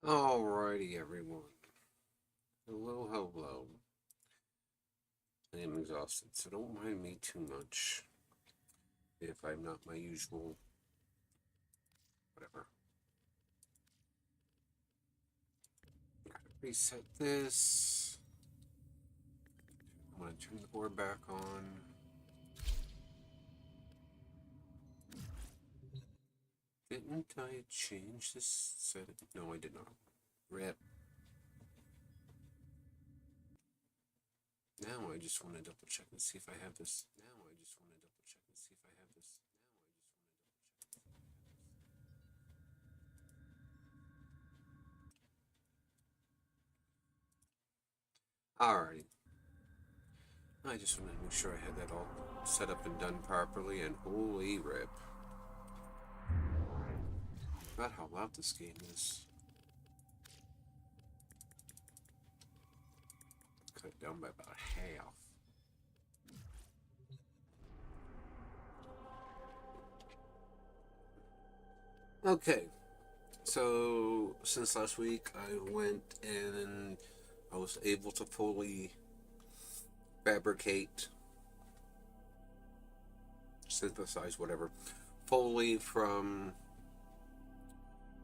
Alrighty, everyone. Hello, hello. I am exhausted, so don't mind me too much if I'm not my usual whatever. Gotta reset this. I'm gonna turn the board back on. Didn't I change this setting? No, I did not. Rip. Now I just want to double check and see if I have this. Alrighty. I just wanted to make sure I had that all set up and done properly, and holy rip. About how loud this game is. Cut it down by about half. Okay, so since last week I went and I was able to fully fabricate, synthesize, whatever, fully from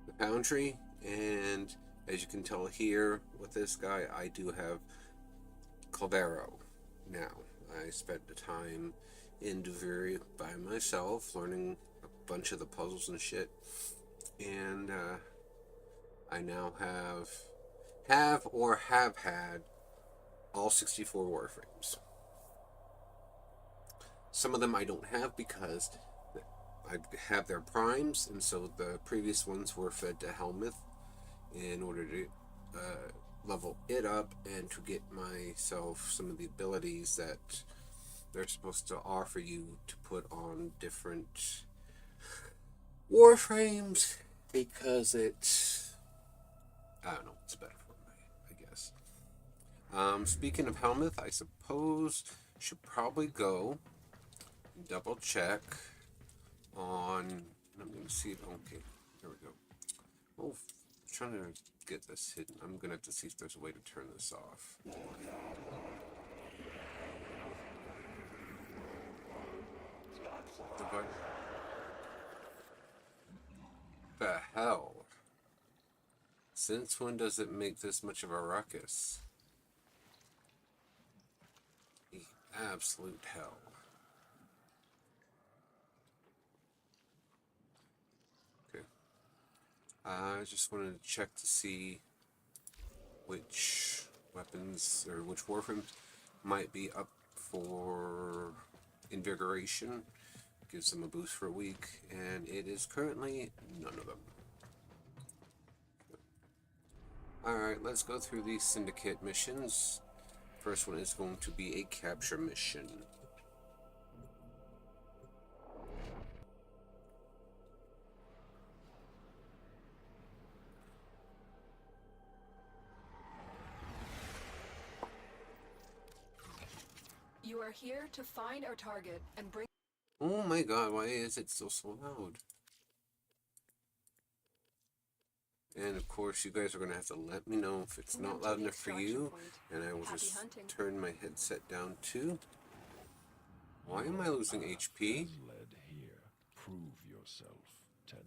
the foundry. And as you can tell here with this guy, I do have Clavero now. I spent the time in Duviri by myself learning a bunch of the puzzles and shit, and I now have had all 64 Warframes. Some of them I don't have because I have their primes, and so the previous ones were fed to Helmuth in order to level it up and to get myself some of the abilities that they're supposed to offer you to put on different Warframes, because it's, I don't know, it's better for me, I guess. Speaking of Helmuth, I suppose should probably go double check on, I'm going to see, okay, there we go. Oh, trying to get this hidden. I'm going to have to see if there's a way to turn this off. The hell? Since when does it make this much of a ruckus? The absolute hell. Okay. I just wanted to check to see which weapons or which Warframes might be up for invigoration. Gives them a boost for a week, and it is currently none of them. Alright, let's go through these Syndicate missions. First one is going to be a capture mission. You are here to find our target and bring... Oh my god, why is it still so loud? And of course, you guys are going to have to let me know if it's not loud enough for you, and I will just turn my headset down too. Why am I losing HP? Led here. Prove yourself, Tenno.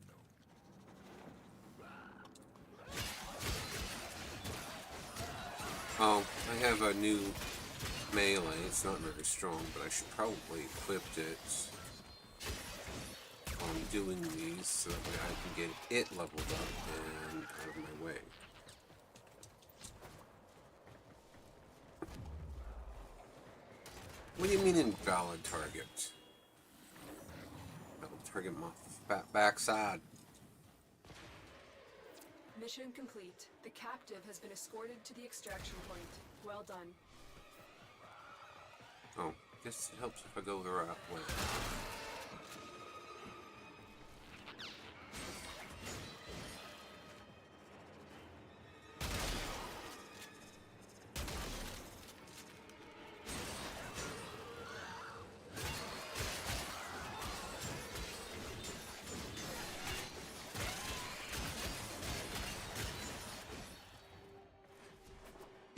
Oh, I have a new melee. It's not very strong, but I should probably equip it on doing these so that way I can get it leveled up and out of my way. What do you mean invalid target? That'll target my fat backside. Mission complete. The captive has been escorted to the extraction point. Well done. Oh, guess it helps if I go the right way.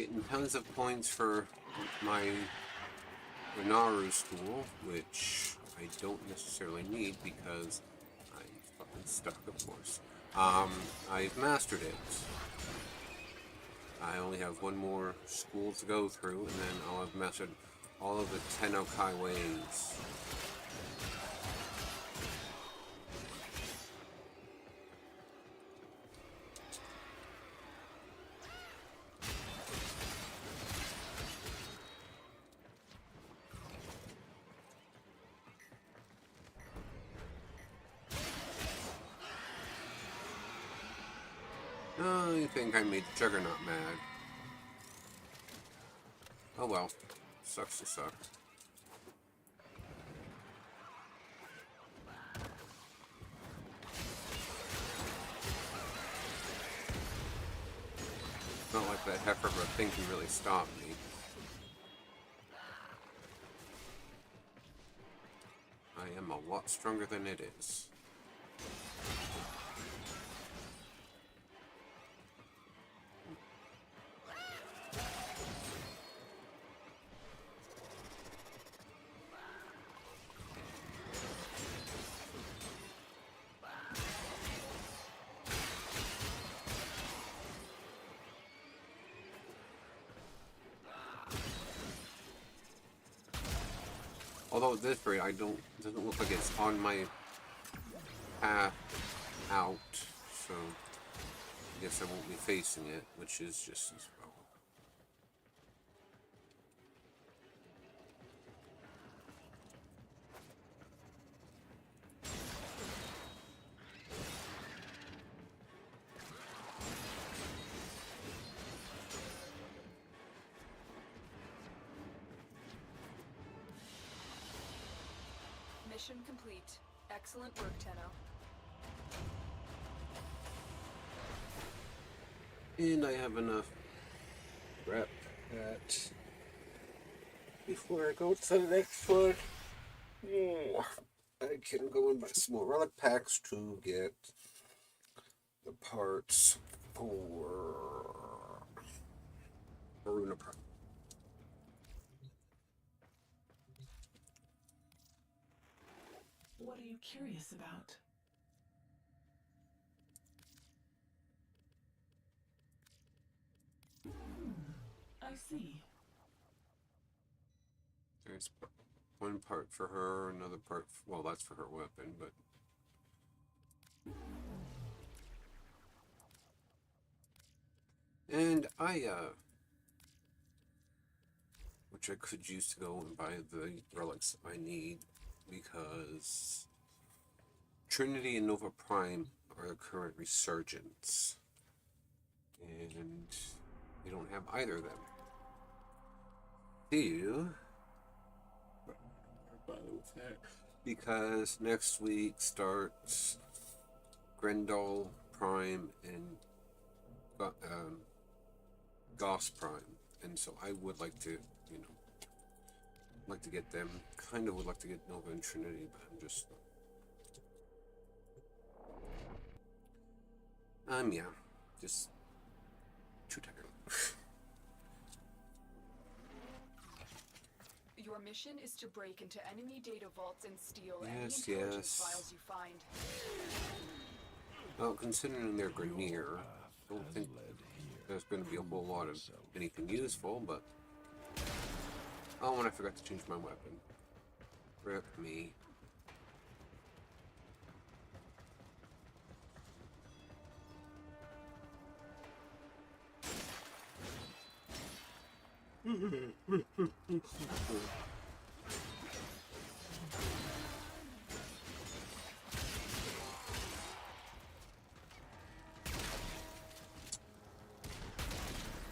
getting tons of points for my Renaru school, which I don't necessarily need because I'm fucking stuck, of course. I've mastered it. I only have one more school to go through, and then I'll have mastered all of the Tennokai ways. I think I made Juggernaut mad. Oh well. Sucks to suck. Not like that heifer of a thing can really stop me. I am a lot stronger than it is. Although at this rate, it doesn't look like it's on my path out, so I guess I won't be facing it, which is just as well. Mission complete. Excellent work, Tenno. And I have enough rep that before I go to the next one, I can go and buy some more relic packs to get the parts for Aruna Prime. What are you curious about? I see. There's one part for her, another part, well, that's for her weapon, but... And which I could use to go and buy the relics I need, because Trinity and Nova Prime are the current resurgence, and we don't have either of them. Because next week starts Grendel Prime and Goss Prime, and so I would like to, like to get them. Kind of would like to get Nova and Trinity, but I'm just yeah, just too tired. Your mission is to break into enemy data vaults and steal Yes, any intelligence yes. files you find. Well, considering they're Grenier, I don't think there's going to be a whole lot of anything useful, but... Oh, and I forgot to change my weapon. Rip me.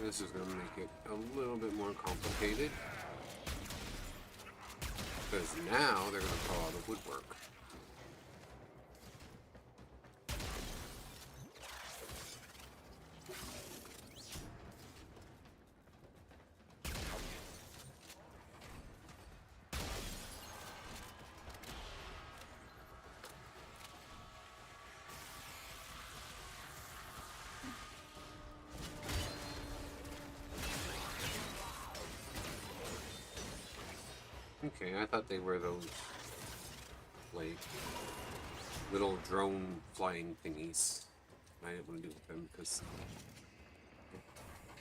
This is going to make it a little bit more complicated. Because now they're going to call out the woodwork. Okay, I thought they were those, like, little drone flying thingies. I didn't want to deal with them because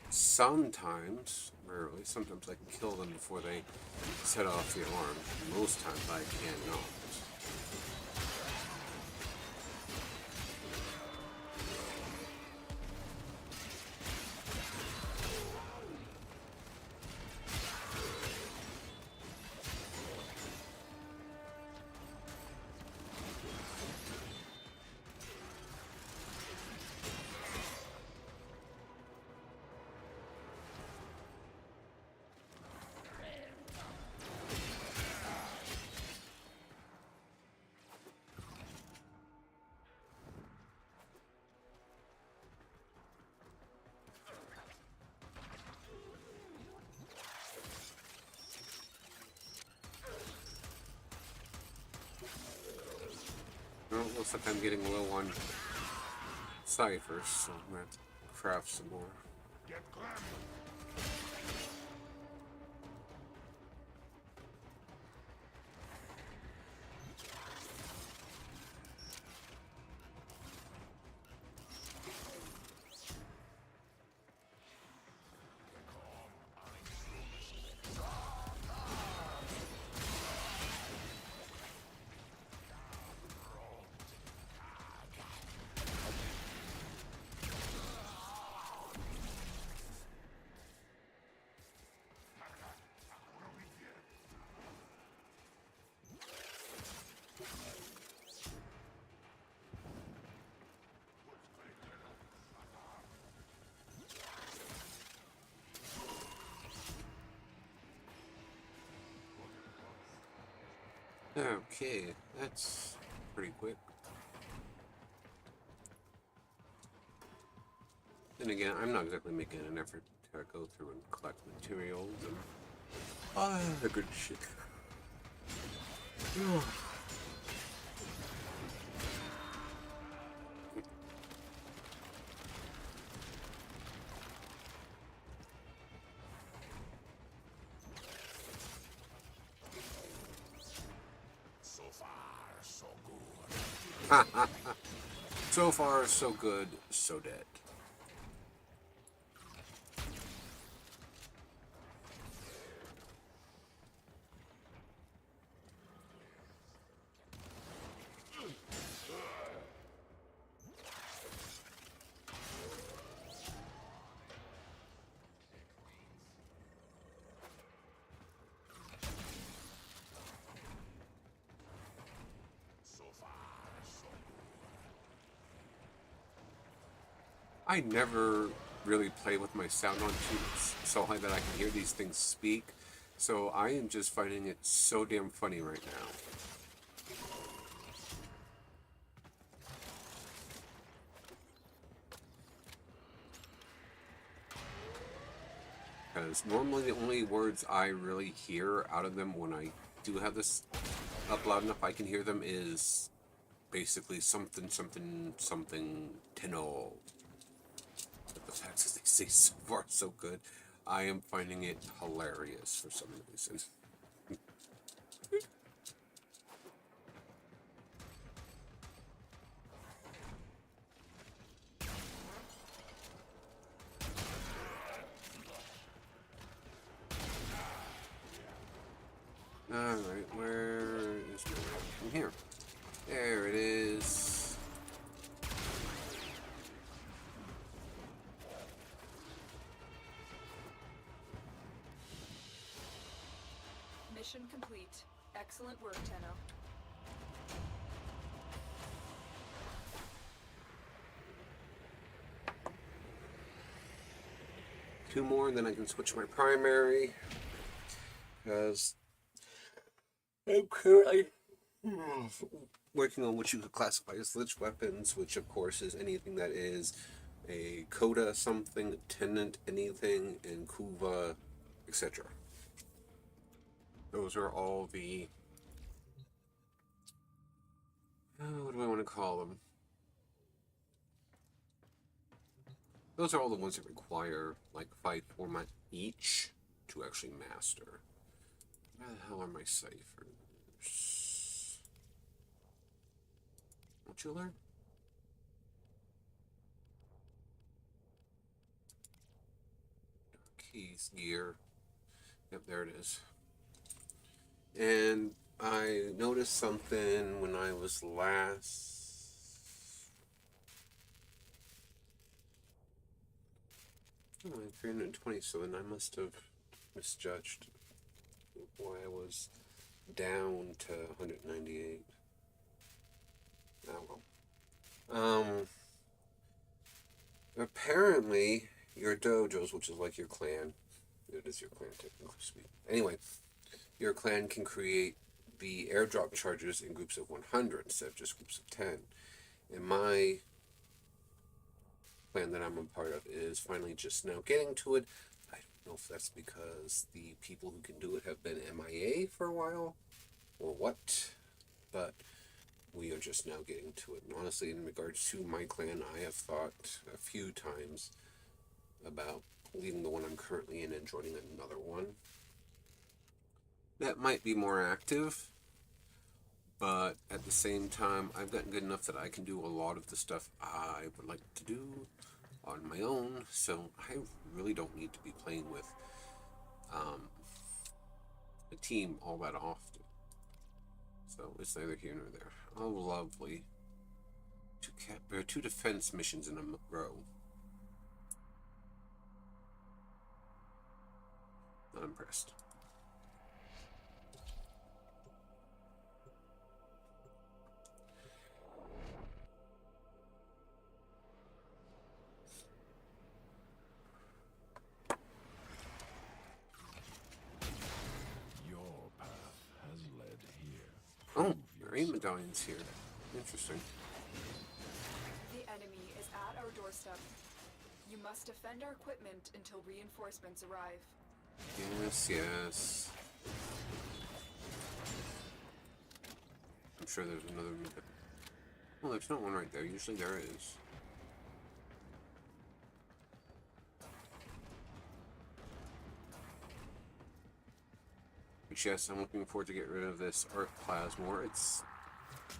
sometimes, rarely, sometimes I can kill them before they set off the alarm. Most times I cannot. Well, looks like I'm getting low on ciphers, so I'm gonna have to craft some more. Okay, that's pretty quick. Then again, I'm not exactly making an effort to go through and collect materials and all the good shit. So far, so good, so dead. I never really play with my sound on tubes so high that I can hear these things speak. So I am just finding it so damn funny right now. Because normally the only words I really hear out of them when I do have this up loud enough I can hear them is basically something, something, something, tenor. But the fact that they say so far so good, I am finding it hilarious for some reason. Alright, where is my from here? There it is. Mission complete. Excellent work, Tenno. Two more and then I can switch my primary. Because I'm currently working on what you could classify as lich weapons, which of course is anything that is a coda something, tenant anything, and kuva, etc. Those are all the, what do I want to call them? Those are all the ones that require like 5 format each to actually master. Where the hell are my ciphers? Modular? Keys, gear. Yep, there it is. And I noticed something when I was last... Oh, 327. I must have misjudged why I was down to 198. Oh well. Apparently, your dojos, which is like your clan, it is your clan technically speaking. Anyway, your clan can create the airdrop charges in groups of 100 instead of just groups of 10. And my clan that I'm a part of is finally just now getting to it. I don't know if that's because the people who can do it have been MIA for a while or what, but we are just now getting to it. And honestly, in regards to my clan, I have thought a few times about leaving the one I'm currently in and joining another one that might be more active, but at the same time, I've gotten good enough that I can do a lot of the stuff I would like to do on my own, so I really don't need to be playing with a team all that often. So it's neither here nor there. Oh, lovely. Two defense missions in a row. Not impressed. Your path has led here. Oh, there are 8 medallions here. Interesting. The enemy is at our doorstep. You must defend our equipment until reinforcements arrive. Yes, yes. I'm sure there's another... Well, there's not one right there. Usually there is. But yes, I'm looking forward to get rid of this Arc Plasmor. It's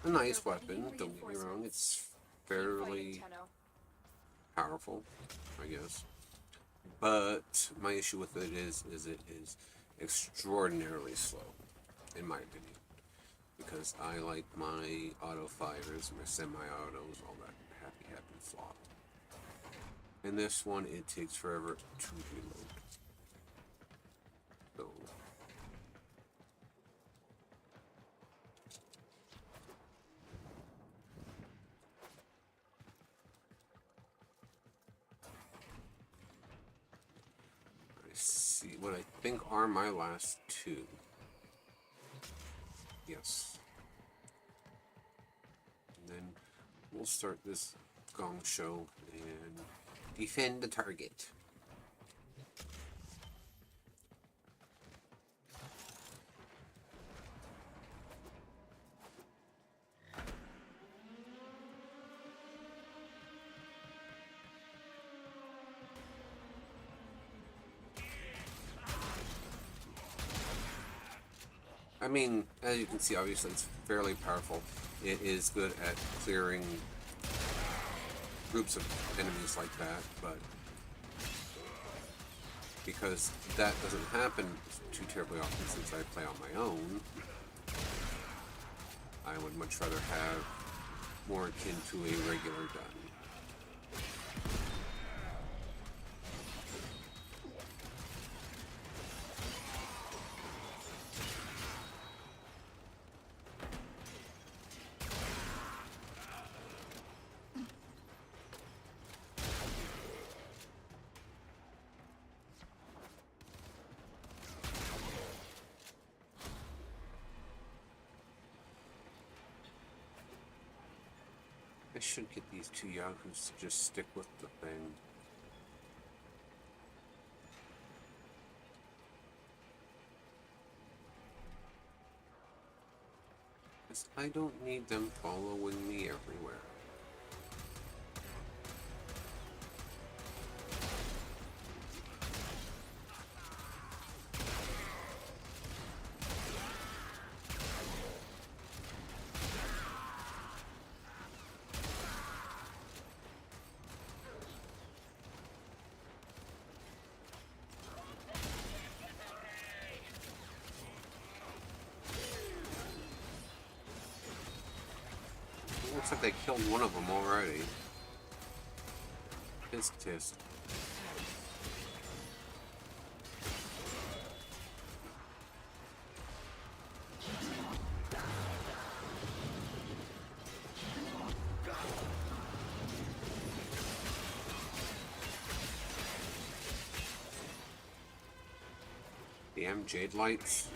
a nice weapon, don't get me wrong. It's fairly powerful, I guess. But my issue with it is it is extraordinarily slow, in my opinion. Because I like my auto fires, my semi-autos, all that happy flop. And this one, it takes forever to reload. So... see what I think are my last 2. Yes. And then we'll start this gong show and defend the target. I mean, as you can see, obviously it's fairly powerful. It is good at clearing groups of enemies like that, but because that doesn't happen too terribly often since I play on my own, I would much rather have more akin to a regular gun. I should get these 2 Yahoos to just stick with the thing. Because I don't need them following me everywhere. Looks like they killed one of them already. Tisk tisk. Damn jade lights.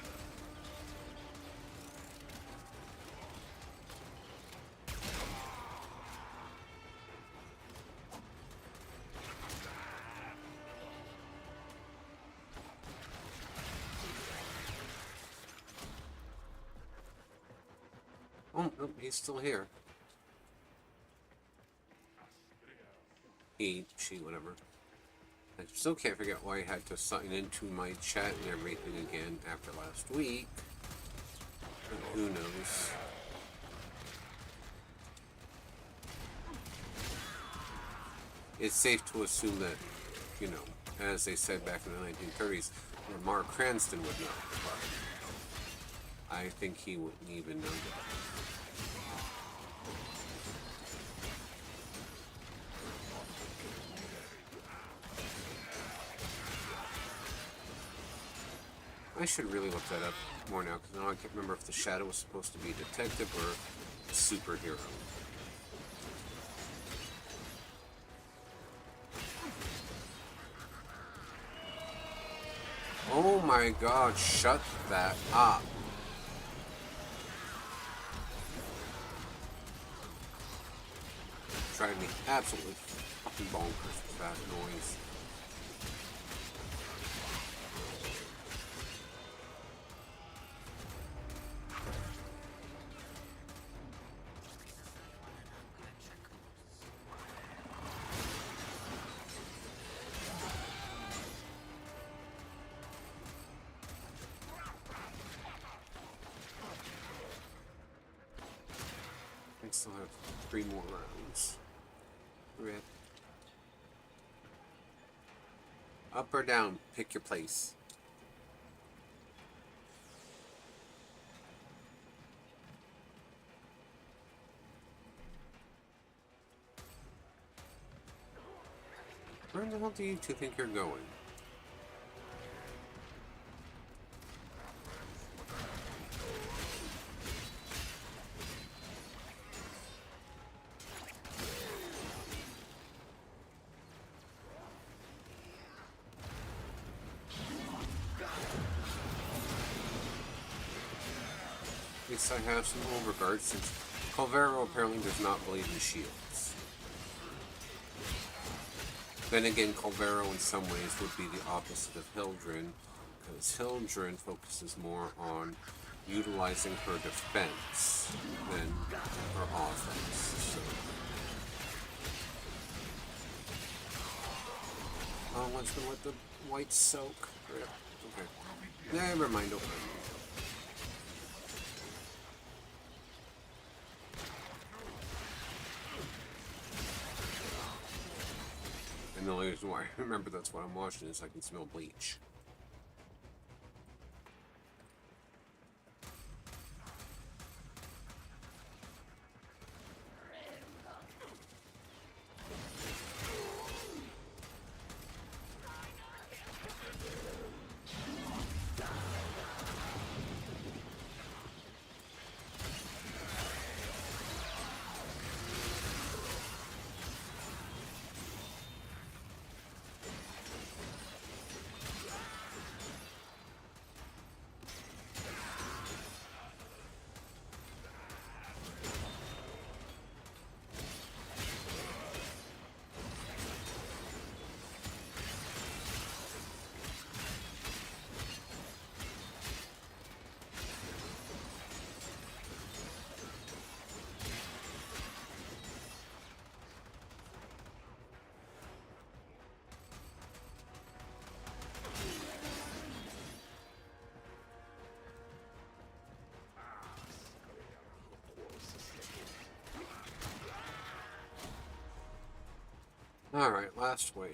Oh, nope, he's still here. He, she, whatever. I still can't figure out why I had to sign into my chat and everything again after last week. But who knows? It's safe to assume that, you know, as they said back in the 1930s, Mark Cranston would know, but I think he wouldn't even know that. I should really look that up more now, because now I can't remember if the Shadow was supposed to be a detective or a superhero. Oh my god, shut that up. Driving me absolutely fucking bonkers with that noise. I still have 3 more rounds. Rip. Up or down, pick your place. Where the hell do you two think you're going? At least I have some overguard, since Colvero apparently does not believe in shields. Then again, Colvero in some ways would be the opposite of Hildren, because Hildren focuses more on utilizing her defense than her offense. So. Oh, let's go let the white soak. Okay. Never mind, open. And the only reason why I remember that's what I'm watching is I can smell bleach. Alright, last wave.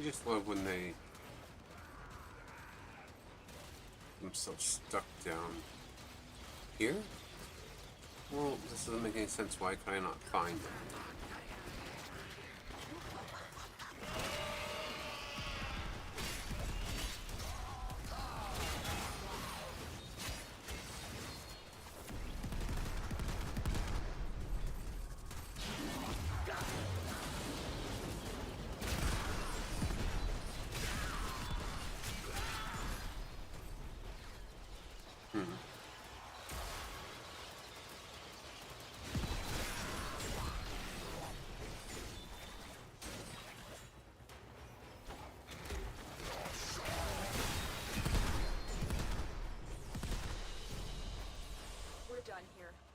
just love when themselves stuck down here. Well, this doesn't make any sense. Why can I not find it?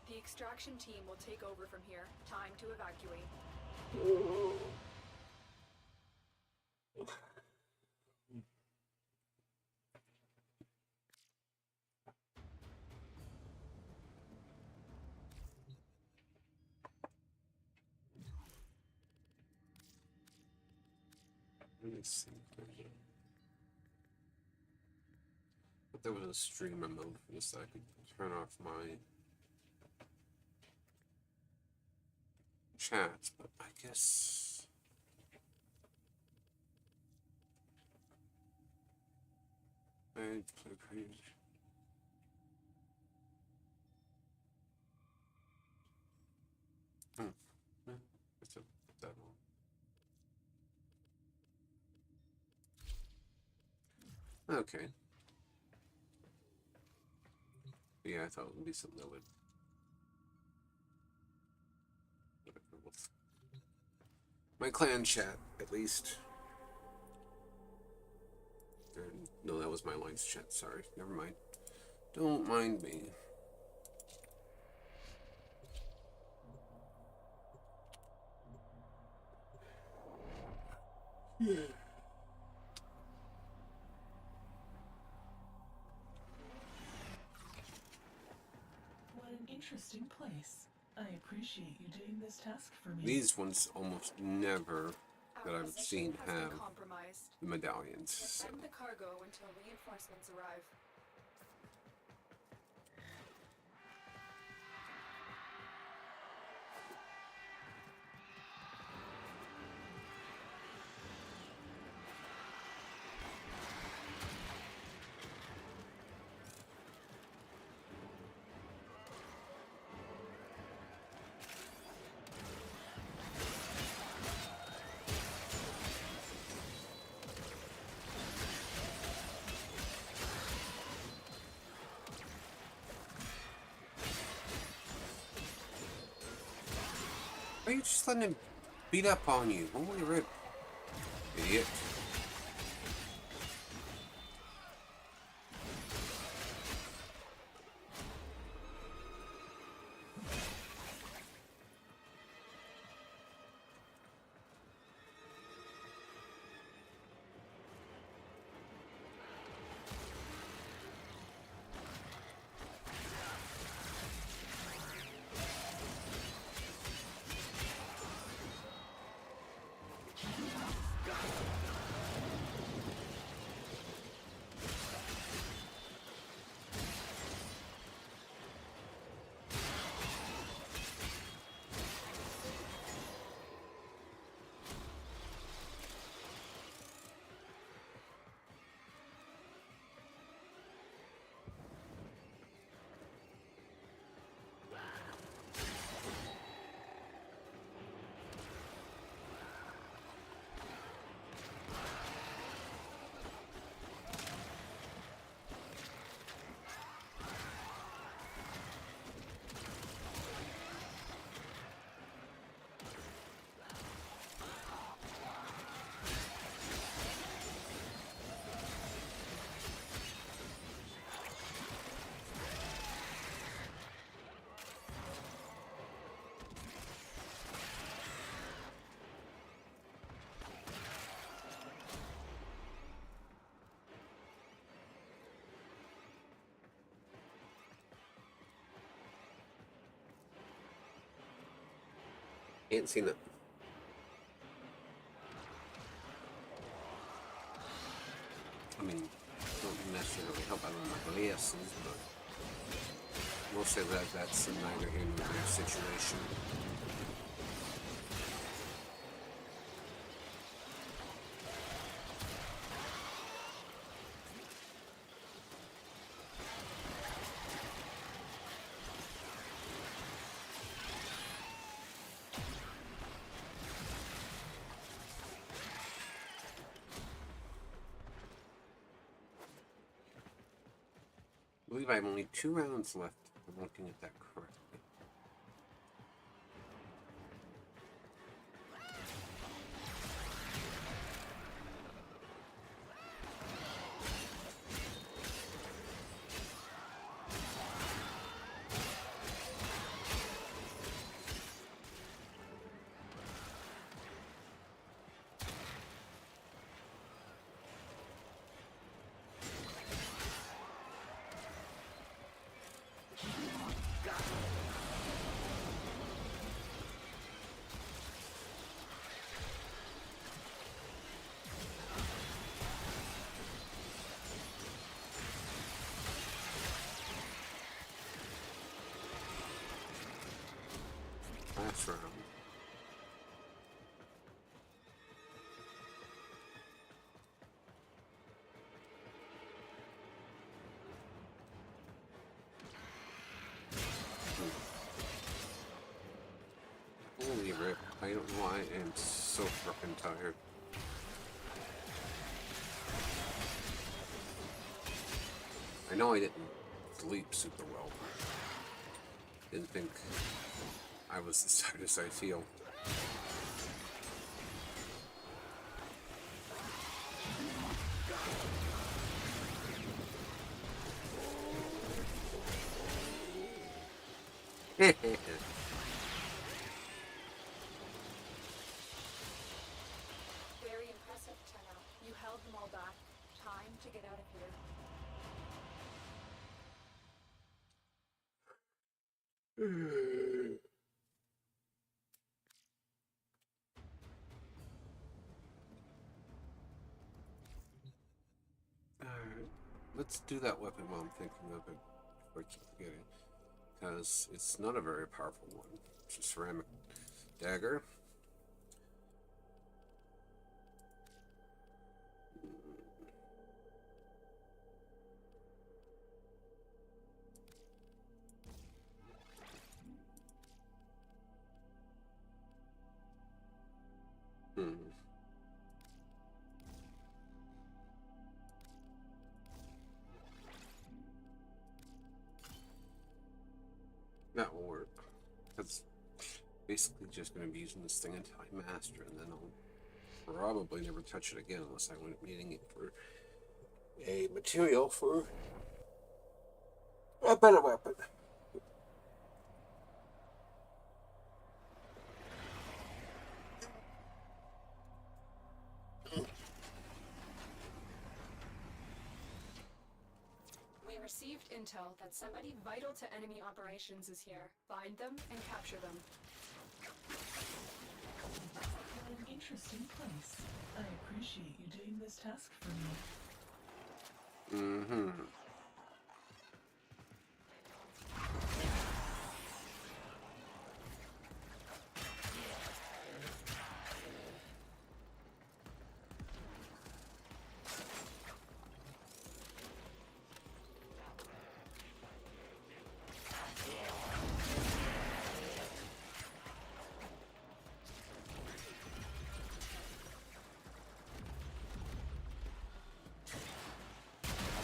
The extraction team will take over from here. Time to evacuate. Let me see. But there was a streamer mode for this. I could turn off my chat, but I guess I play page. Yeah, it's that one. Okay. But yeah, I thought it would be something that would. My clan chat, at least. No, that was my line's chat. Sorry. Never mind. Don't mind me. What an interesting place. I appreciate you doing this task for me. These ones almost never that Our I've position seen has been have compromised. the medallions. So. Defend the cargo until reinforcements arrive. Why are you just letting him beat up on you? Holy rip. Idiot. Ain't seen it. pieces, but we'll say that that's neither here nor there situation. I believe I have only 2 rounds left. If I'm looking at that correctly. Last round. Holy rip. I don't know why I am so fucking tired. I know I didn't sleep super well. Didn't think I was as tired as I feel. Very impressive, Tenno. You held them all back. Time to get out of here. Alright, let's do that weapon while I'm thinking of it before I keep forgetting. Because it's not a very powerful one. It's a ceramic dagger. That will work. That's basically just going to be using this thing until I master, and then I'll probably never touch it again unless I wind up needing it for a material for a better weapon. We received intel that somebody vital to enemy operations is here. Find them and capture them. An interesting place. I appreciate you doing this task for me. Mm-hmm.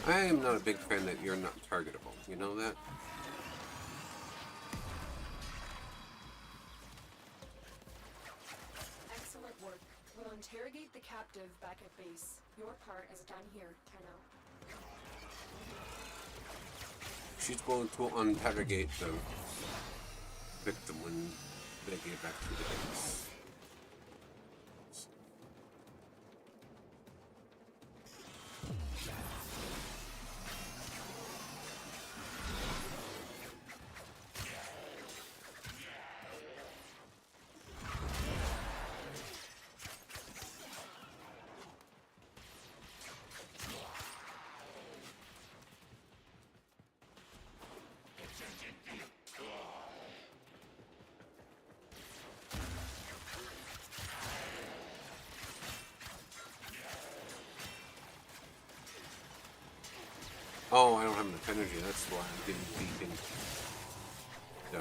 I am not a big fan that you're not targetable. You know that? Excellent work. We'll interrogate the captive back at base. Your part is done here, Tenno. She's going to interrogate the victim when they get back to the base. Oh, I don't have enough energy. That's why I'm getting beacon. Duh.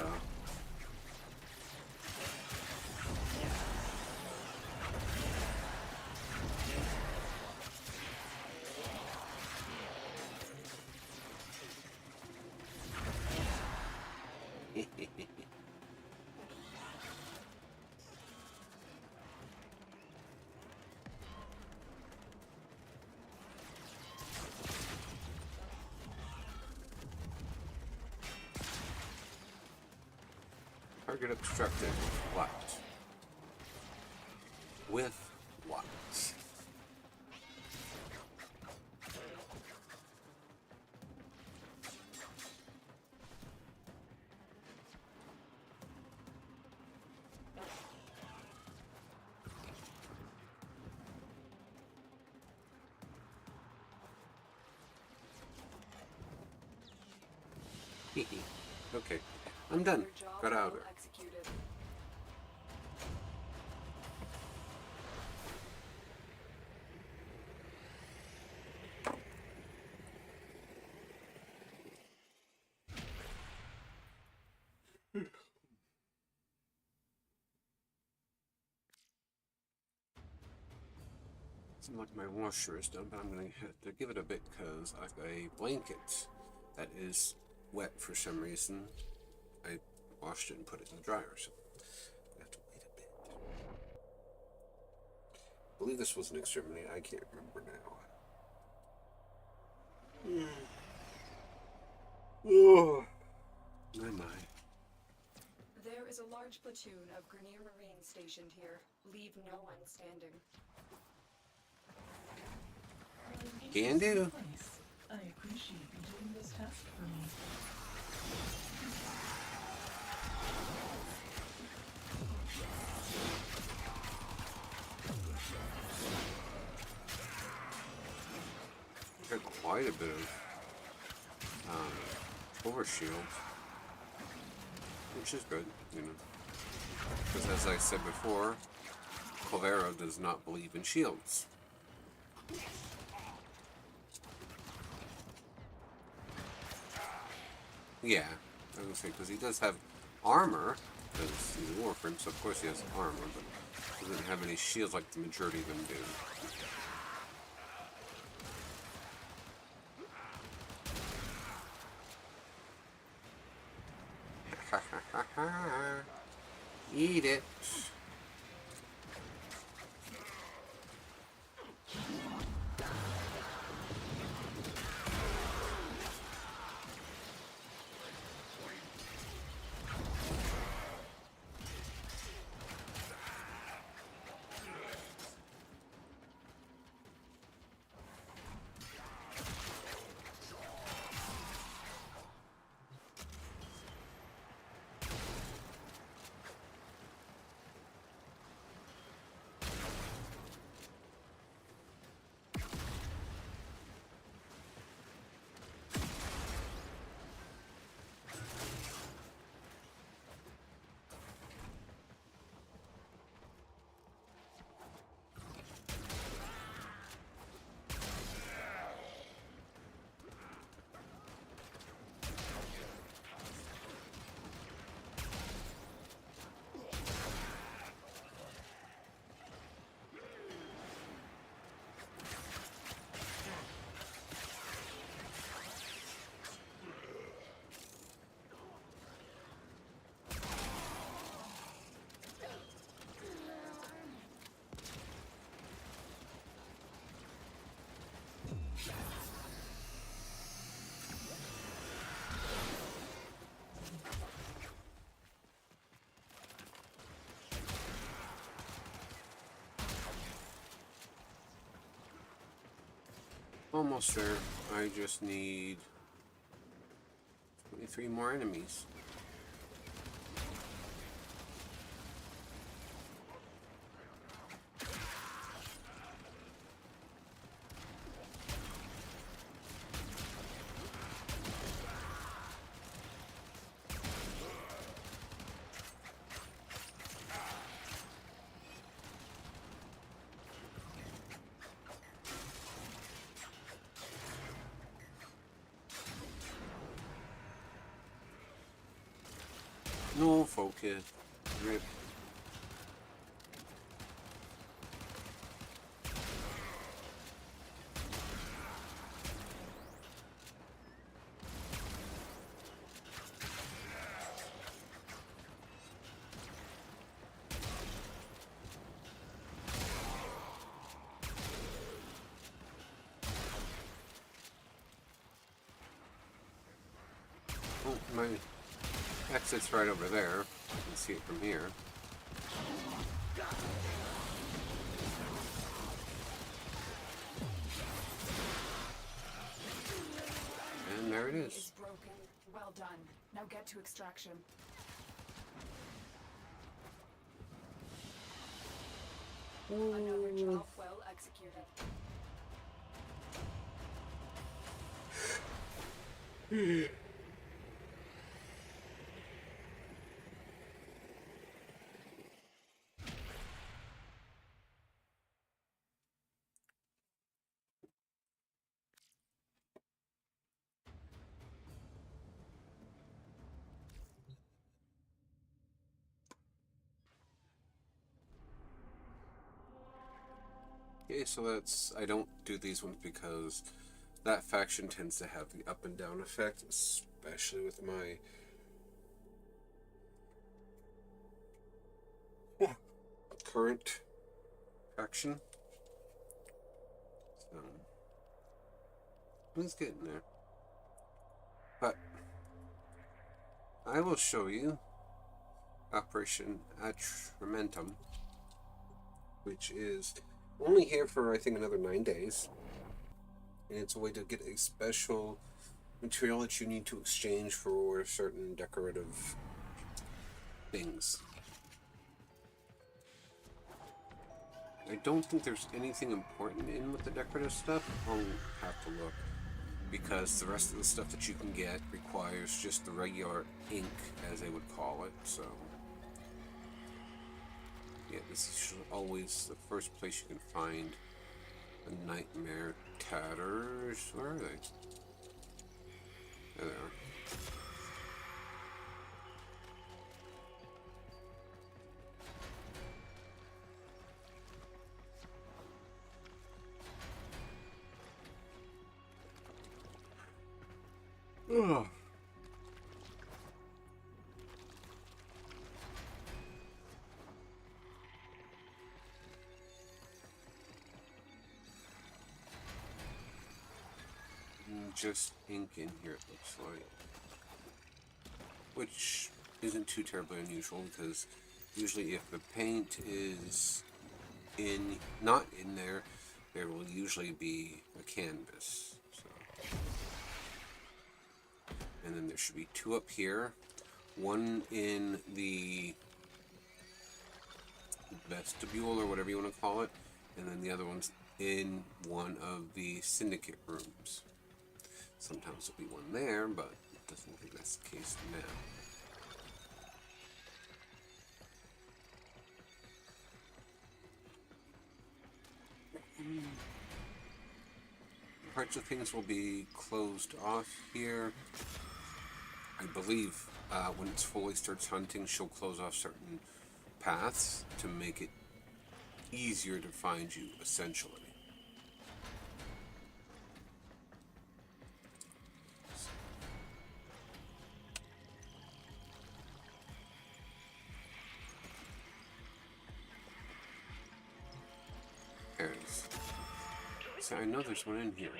Target obstructed. What? With what? Okay, I'm done. Your job Got out of well it. executed. Seems like my washer is done, but I'm going to have to give it a bit because I've got a blanket that is wet for some reason. I washed it and put it in the dryer, so I have to wait a bit. I believe this was an exterminator. I can't remember now. Oh, my. There is a large platoon of Grenier Marines stationed here. Leave no one standing. Can do. Place. I appreciate you doing this task for me. Got quite a bit of overshield, which is good, you know. Because as I said before, Clavero does not believe in shields. Yeah, I was gonna say, because he does have armor, because he's a Warframe, so of course he has armor, but doesn't have any shields like the majority of them do. Eat it. Almost there. I just need 23 more enemies. No focus. Rip. Oh, my exit's right over there. You can see it from here. And there it is. Broken. Well done. Now get to extraction. Another job well executed. Okay, so that's... I don't do these ones because that faction tends to have the up and down effect, especially with my... current faction. So... it's getting there. But... I will show you Operation Atramentum, which is only here for I think another 9 days, and it's a way to get a special material that you need to exchange for certain decorative things. I don't think there's anything important in with the decorative stuff. I'll have to look, because the rest of the stuff that you can get requires just the regular ink, as they would call it, so... yeah, this is always the first place you can find a Nightmare Tatters. Where are they? There they are. Ugh. Just ink in here, it looks like, which isn't too terribly unusual, because usually if the paint is not in there, there will usually be a canvas. So. And then there should be 2 up here, 1 in the vestibule or whatever you want to call it, and then the other one's in one of the Syndicate rooms. Sometimes there'll be 1 there, but it doesn't look like that's the case now. Parts of things will be closed off here. I believe when it's Follie starts hunting, she'll close off certain paths to make it easier to find you, essentially. There it is. So I know there's one in here.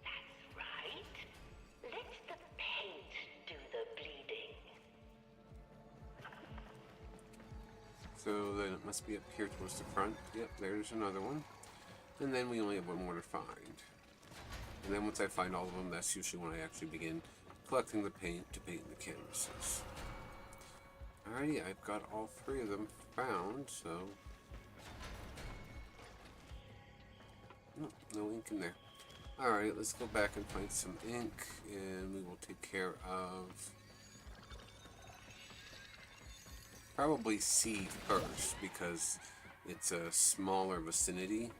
That's right. Let the paint do the bleeding. So then it must be up here towards the front. Yep, there's another one. And then we only have 1 more to find. And then once I find all of them, that's usually when I actually begin collecting the paint to paint the canvases. Alrighty, I've got all 3 of them found, so... no ink in there. Alright, let's go back and find some ink, and we will take care of probably C first, because it's a smaller vicinity.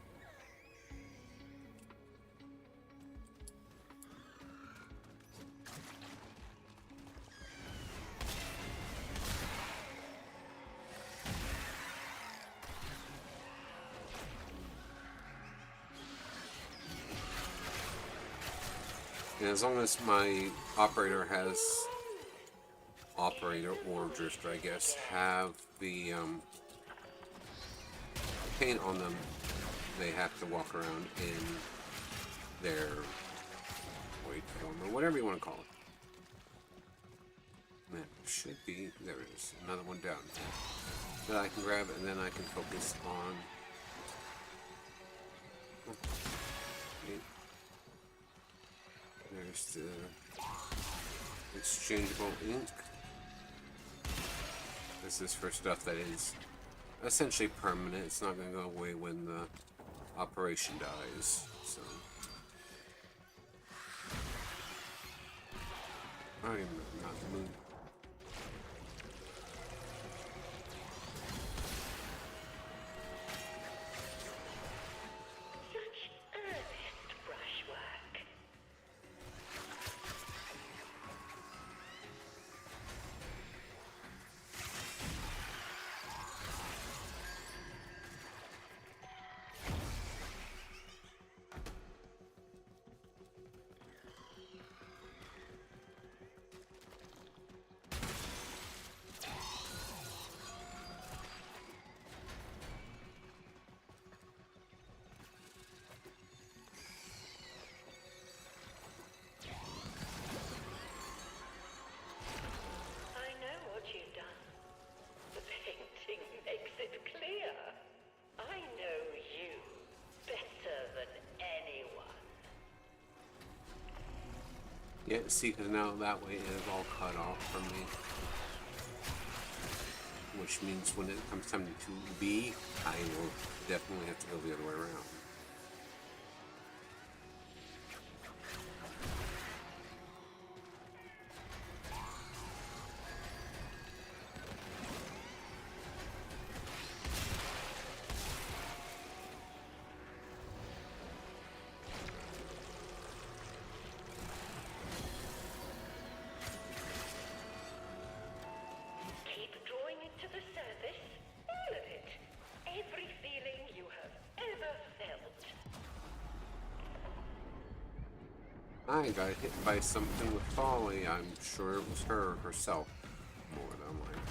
And as long as my operator has, operator or drifter, I guess, have the paint on them, they have to walk around in their void form, or whatever you want to call it. That should be, there it is, another one down that I can grab, and then I can focus on. Okay. There's the exchangeable ink. This is for stuff that is essentially permanent. It's not going to go away when the operation dies. So I don't even know, not the moon. Such earnest brushwork. I know what you've done. The painting makes it clear. I know you better than anyone. Yeah, see, because now that way it is all cut off from me. Which means when it comes time to be, I will definitely have to go the other way around. Keep drawing it to the surface. All of it. Every feeling you have ever felt. I got hit by something with Follie. I'm sure it was her herself, more than likely.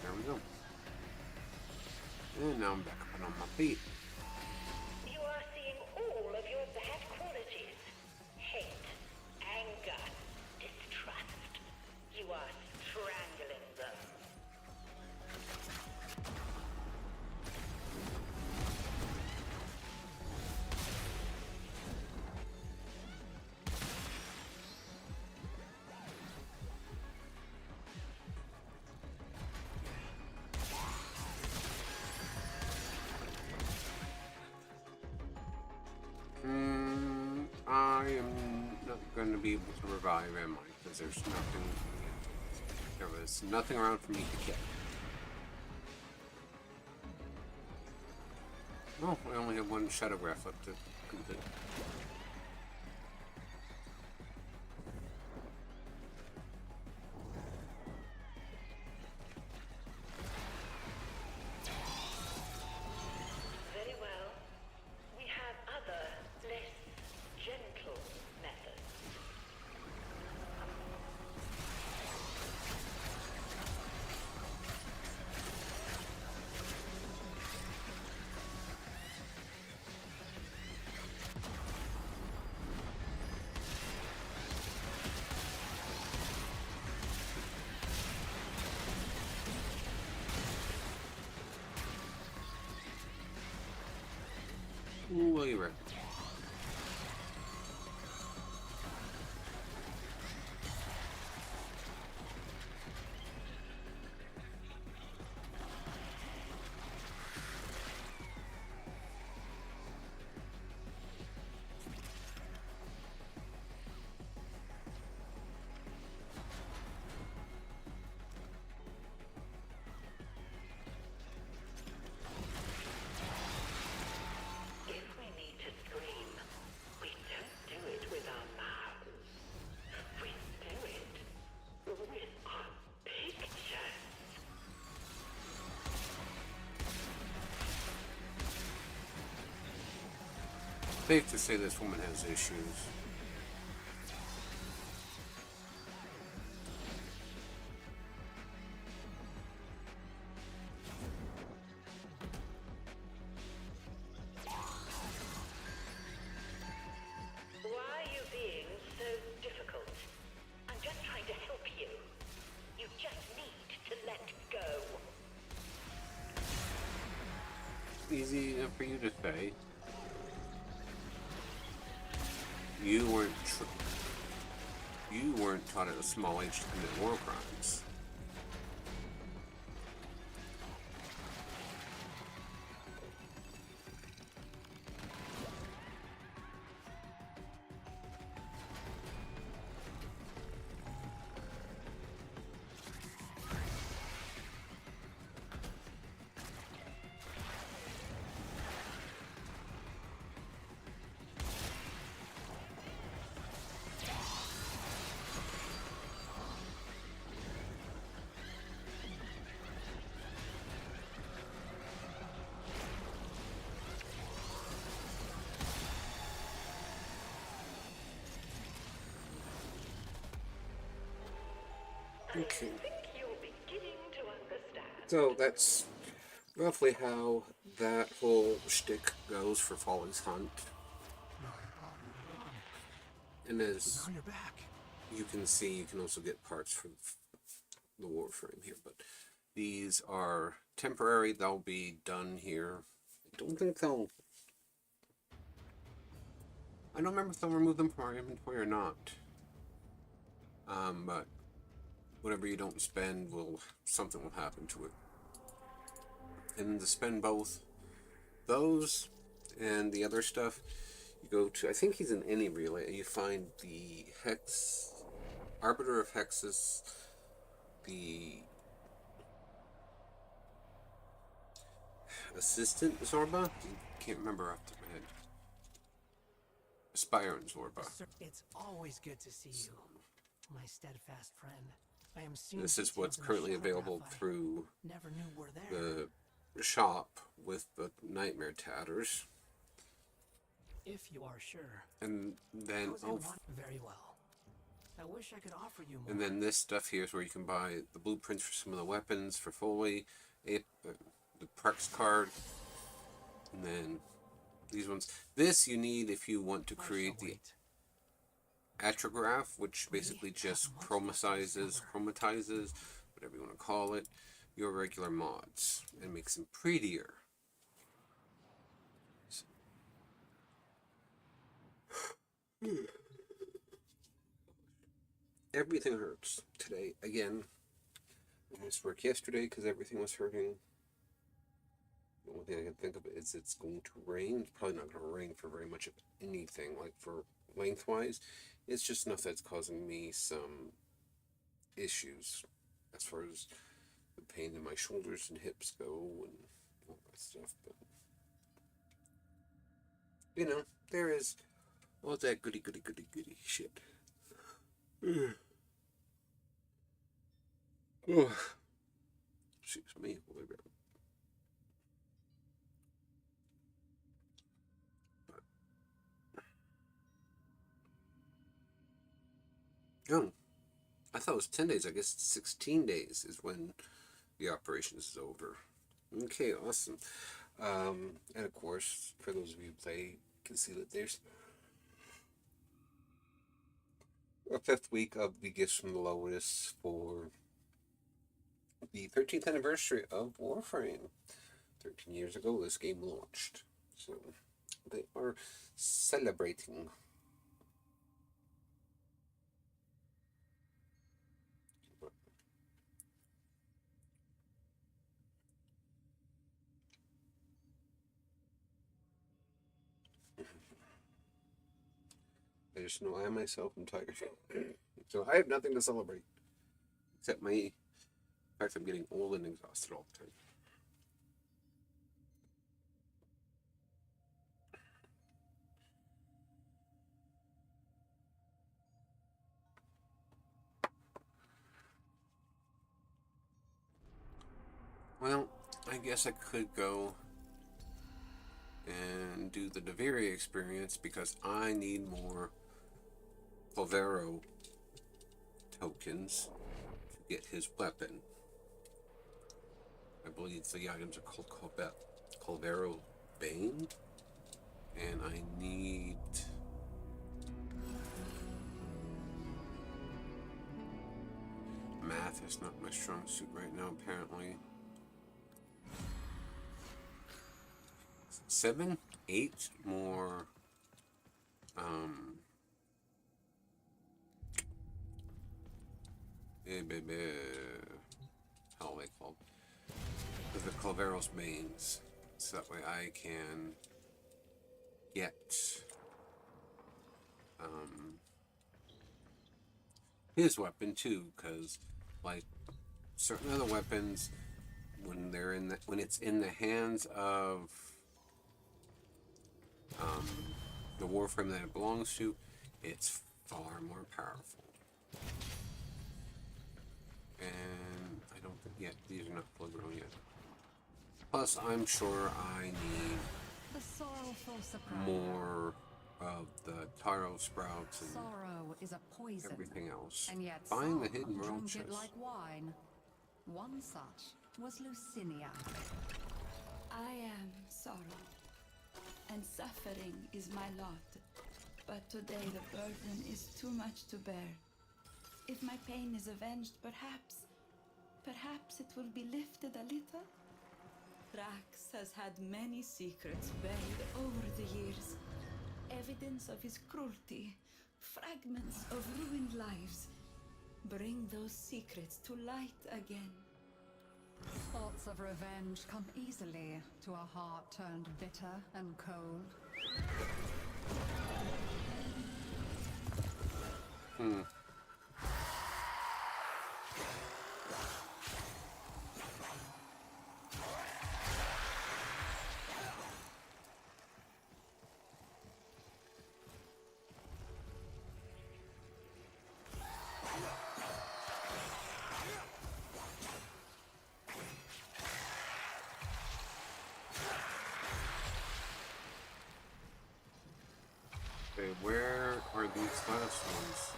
There we go. And now I'm back up on my feet. You are seeing all of your bad qualities. Hate, anger, distrust. You are strangling them. I am not going to be able to revive, am I? Because there's nothing. There was nothing around for me to get. Oh, I only have one shadow graph left to complete. Very well. We have other, less gentle methods. Ooh, well, you're right. If we need to scream Safe to say this woman has issues. Why are you being so difficult? I'm just trying to help you. You just need to let go. Easy enough for you to say. You weren't taught at a small age to commit war crimes. Okay. I think you're beginning to understand. So that's roughly how that whole shtick goes for Follie's Hunt. And as On your back. you can see, you can also get parts for the Warframe here, but these are temporary. They'll be done here. I don't think they'll... I don't remember if they'll remove them from our inventory or not. But whatever you don't spend, something will happen to it. And to spend both those and the other stuff, you go to, I think he's in any relay, and you find the Hex, Arbiter of Hexes, the Assistant Zorba? Can't remember off the top of my head. Aspirant Zorba. Sir, it's always good to see you, my steadfast friend. I am seeing This is details what's in the currently photograph available I through never knew were there. the shop with the Nightmare Tatters. If you are sure. And then, Those I want very well. I wish I could offer you more. and then this stuff here is where you can buy the blueprints for some of the weapons for Foley, the Prex card, and then these ones. This you need if you want to I shall create the wait. atrograph, which basically just chromatizes, whatever you want to call it, your regular mods and makes them prettier. Everything hurts today again. I missed work yesterday because everything was hurting. The only thing I can think of is it's going to rain. It's probably not going to rain for very much of anything, like for lengthwise. It's just enough that's causing me some issues as far as the pain in my shoulders and hips go and all that stuff. But, you know, there is all that goody shit. Oh, excuse me. Oh, I thought it was 10 days. I guess 16 days is when the operation is over. Okay, awesome. And of course, for those of you who play, you can see that there's a 5th week of the gifts from the Lotus for the 13th anniversary of Warframe. 13 years ago, this game launched. So, they are celebrating. I just know I myself am tired. So I have nothing to celebrate. Except the fact I'm getting old and exhausted all the time. Well, I guess I could go and do the Deviri experience because I need more Polvero tokens to get his weapon. I believe the items are called Polvero Bane, and I need math is not my strong suit right now, apparently. 7, 8 more how are they called? The Calveros Banes. So that way I can get his weapon too, because like certain other weapons, when they're when it's in the hands of the Warframe that it belongs to, it's far more powerful. And I don't think yet these are not full grown yet. Plus, I'm sure I need The sorrowful surprise. more of the taro sprouts and Sorrow is a poison, everything else. and yet Find the some hidden world drink it chest. like wine. One such was Lucinia. I am sorrow, and suffering is my lot. But today the burden is too much to bear. If my pain is avenged, perhaps it will be lifted a little. Thrax has had many secrets buried over the years. Evidence of his cruelty, fragments of ruined lives. Bring those secrets to light again. Thoughts of revenge come easily to a heart turned bitter and cold. Okay, where are these last ones?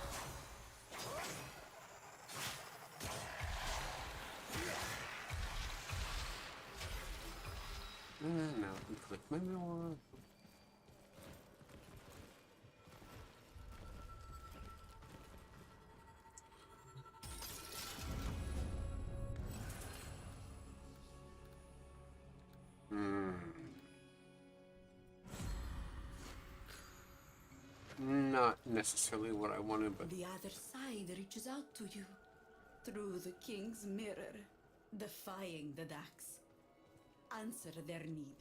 No, we click maybe one. Not necessarily what I wanted, but The other side reaches out to you through the king's mirror, defying the Dax. Answer their need.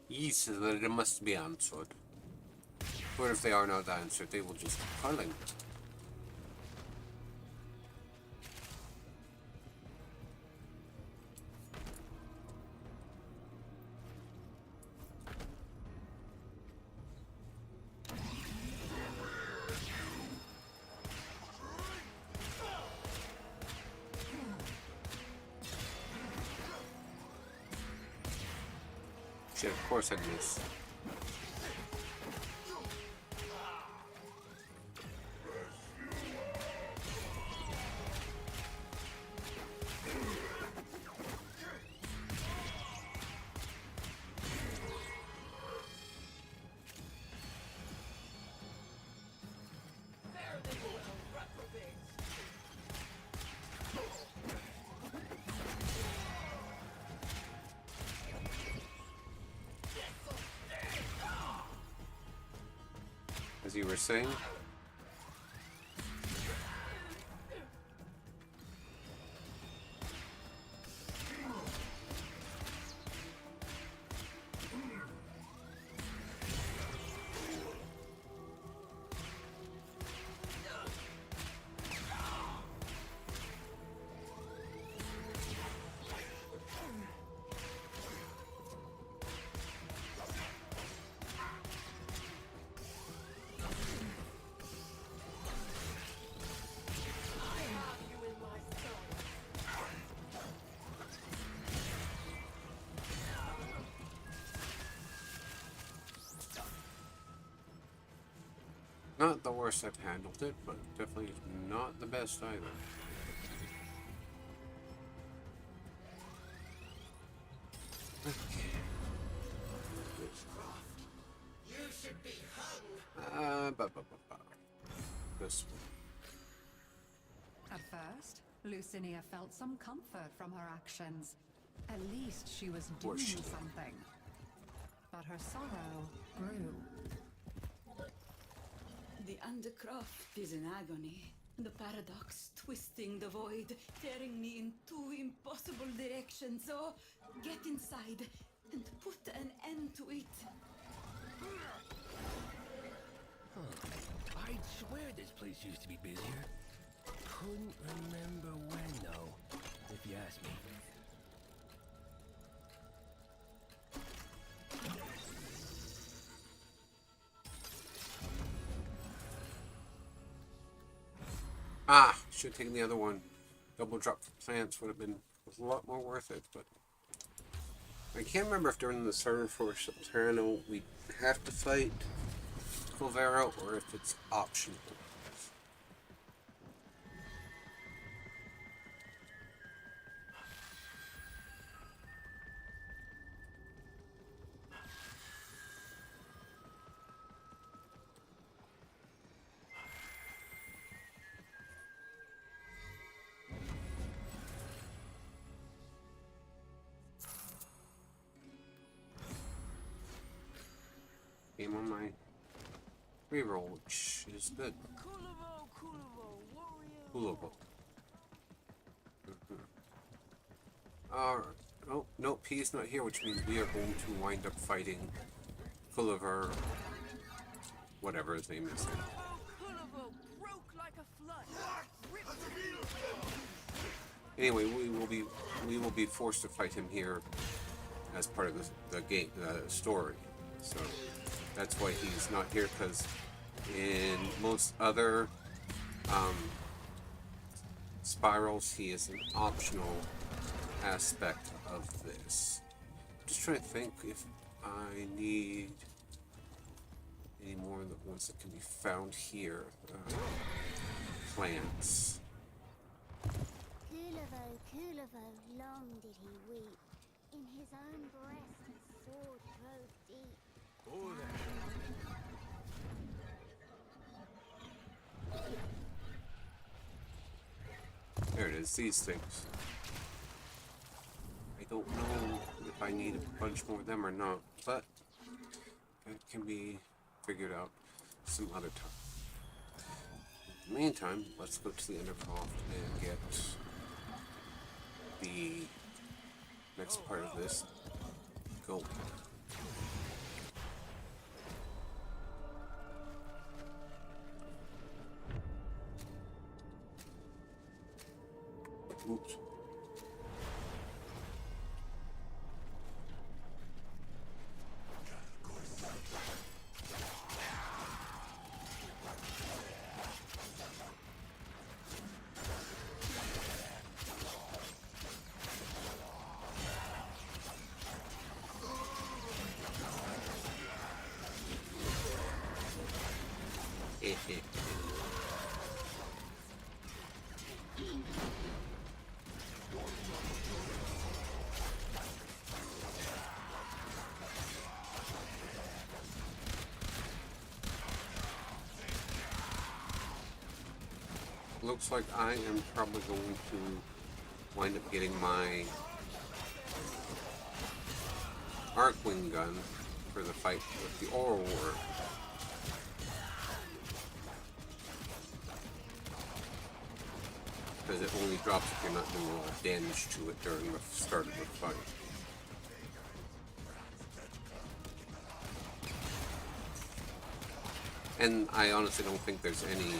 yes, that it must be answered. Or if they are not answered, they will just keep calling. Shit, of course I'd miss. As you were saying, Not the worst I've handled it, but definitely not the best either. You should be hung. This one. At first, Lucinia felt some comfort from her actions. At least she was doing course she did. something. But her sorrow grew. The Undercroft is in agony. The paradox twisting the void, tearing me in two impossible directions. So, get inside and put an end to it. I'd swear this place used to be busier. Couldn't remember when, though, if you ask me. Should have taken the other one. Double drop for plants would have been a lot more worth it, but I can't remember if during the Southern Force Terrano we have to fight Colvero or if it's optional. Game on my reroll, which is good. Coolable. Alright. Oh, no, P's not here, which means we are going to wind up fighting Gulliver, whatever his name is. Anyway, we will be forced to fight him here as part of the game, the story. So that's why he's not here, because in most other spirals, he is an optional aspect of this. Just trying to think if I need any more of the ones that can be found here. Plants. Kulavo, long did he weep. In his own breast his sword drove deep. Oh, There it is, these things. I don't know if I need a bunch more of them or not, but that can be figured out some other time. In the meantime, let's go to the Undercroft and get the next part of this going. Oops. Looks like I am probably going to wind up getting my Arcwing gun for the fight with the Oral War. Because it only drops if you're not doing a lot of damage to it during the start of the fight. And I honestly don't think there's any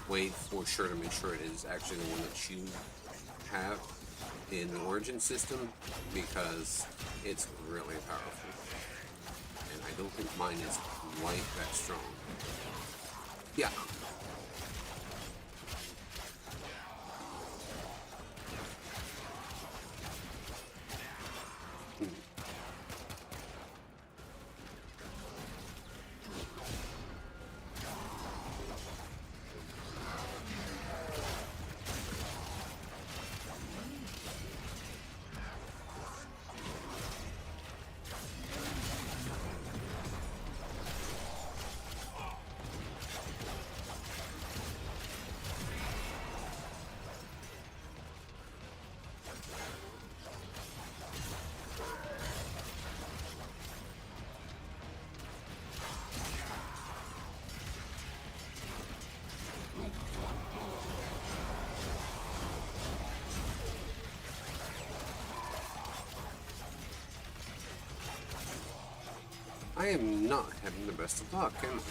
way for sure to make sure it is actually the one that you have in the Origin system, because it's really powerful. And I don't think mine is quite that strong. Yeah. I am not having the best of luck, am I?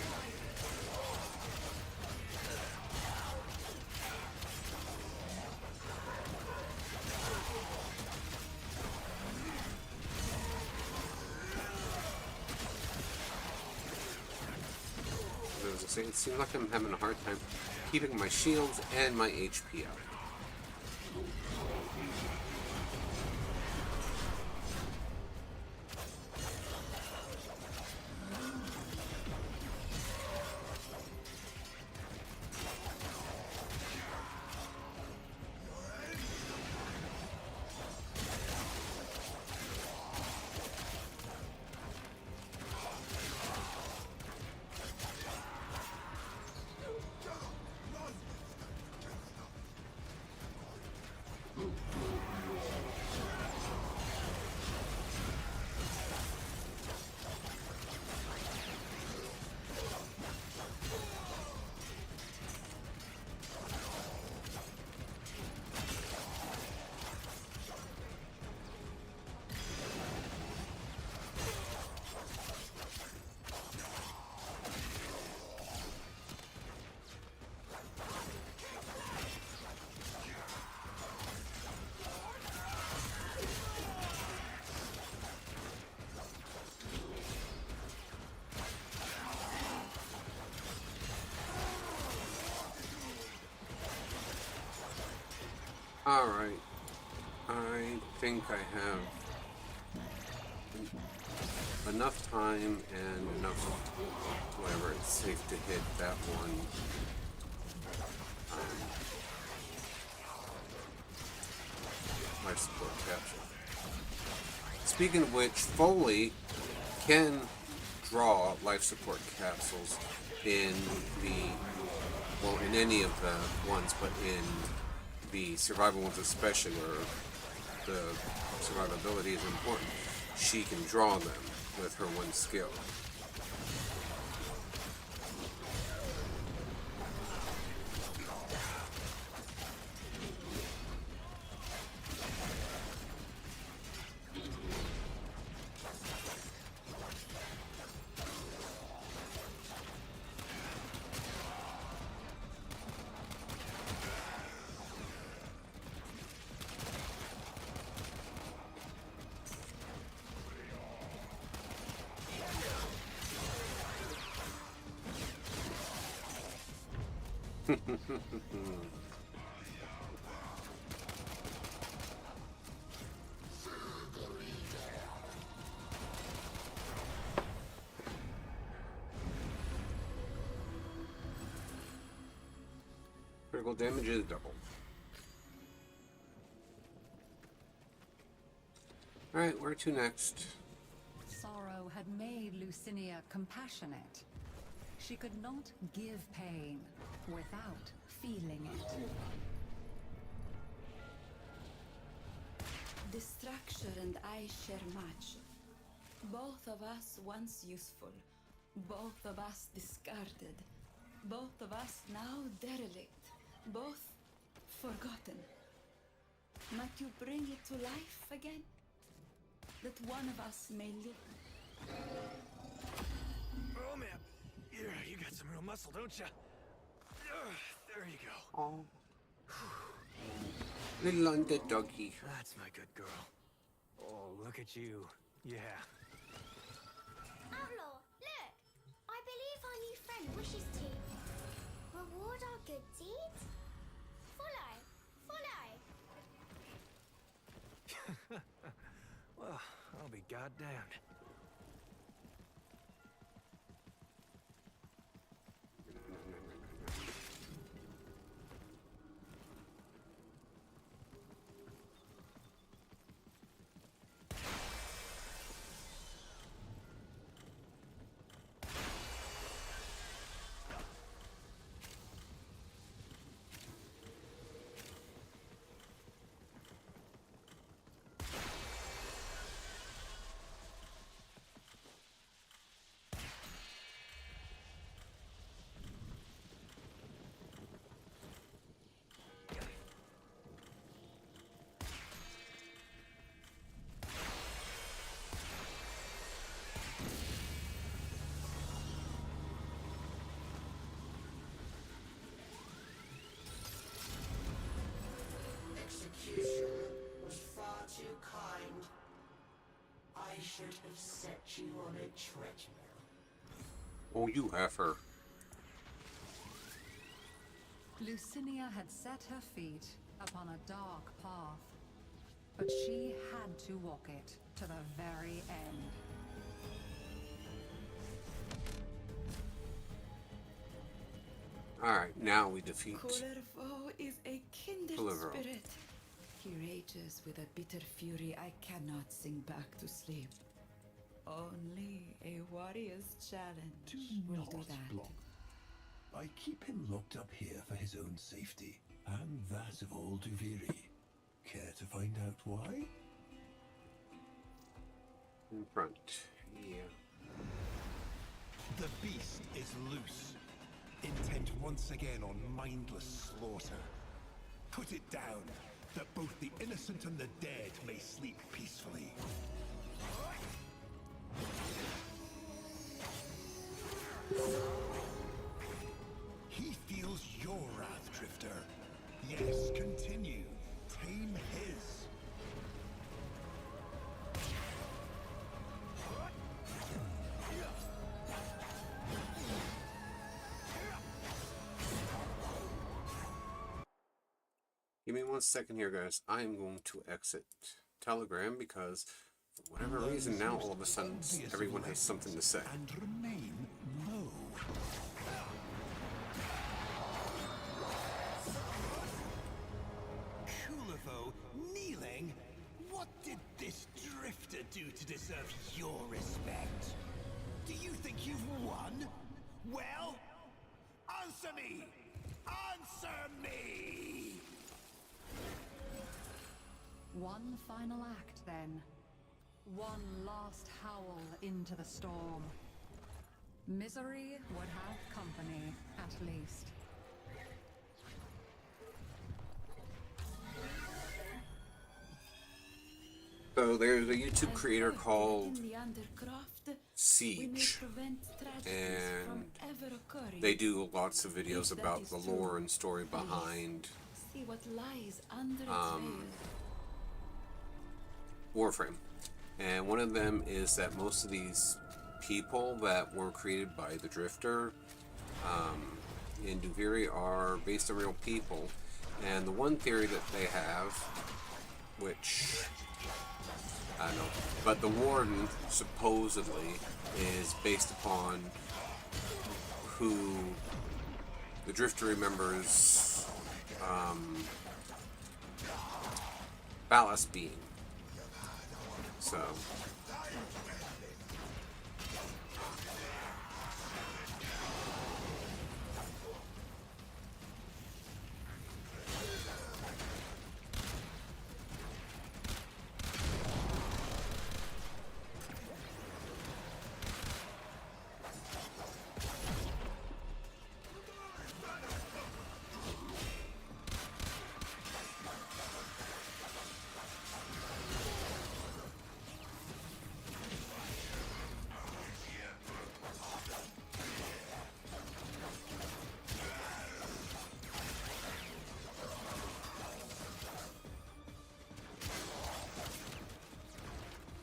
It seems like I'm having a hard time keeping my shields and my HP up. Alright, I think I have enough time and enough whatever it's safe to hit that one life support capsule. Speaking of which, Foley can draw life support capsules in any of the ones, but in the survival ones especially, where the survivability is important, she can draw them with her one skill. Critical damage is double. Alright, where to next? Sorrow had made Lucinia compassionate. She could not give pain without feeling it. The structure and I share much. Both of us once useful, both of us discarded, both of us now derelict, both forgotten. Might you bring it to life again? That one of us may live. Oh man, you got some real muscle, don't you? There you go. Oh. Little underdoggy. That's my good girl. Oh, look at you. Yeah. Outlaw, look! I believe our new friend wishes to reward our good deeds. Follow! Well, I'll be goddamned. should have set you on a treadmill. Oh, you effer. Lucinia had set her feet upon a dark path, but she had to walk it to the very end. Alright, now we defeat Kullervo is a kindred Kullervo. spirit. He rages with a bitter fury I cannot sing back to sleep. Only a warrior's challenge will do that. block. I keep him locked up here for his own safety, and that of all Duviri. Care to find out why? in front. Yeah. The beast is loose, intent once again on mindless slaughter. Put it down, that both the innocent and the dead may sleep peacefully. He feels your wrath, Drifter. Yes, continue. Tame his. Give me 1 second here, guys. I am going to exit Telegram because, for whatever reason, now all of a sudden everyone has something to say. And remain low. Kullervo kneeling? What did this Drifter do to deserve your respect? Do you think you've won? Well, answer me! Answer me! One final act, then. One last howl into the storm. Misery would have company, at least. So there's a YouTube creator called In the Undercroft, we may Siege, prevent tragedies and from ever occurring. they do lots of videos about the lore and story behind See what lies under its veil. Warframe. And one of them is that most of these people that were created by the Drifter in Duviri are based on real people. And the one theory that they have, which I don't know, but the Warden supposedly is based upon who the Drifter remembers Ballast being. So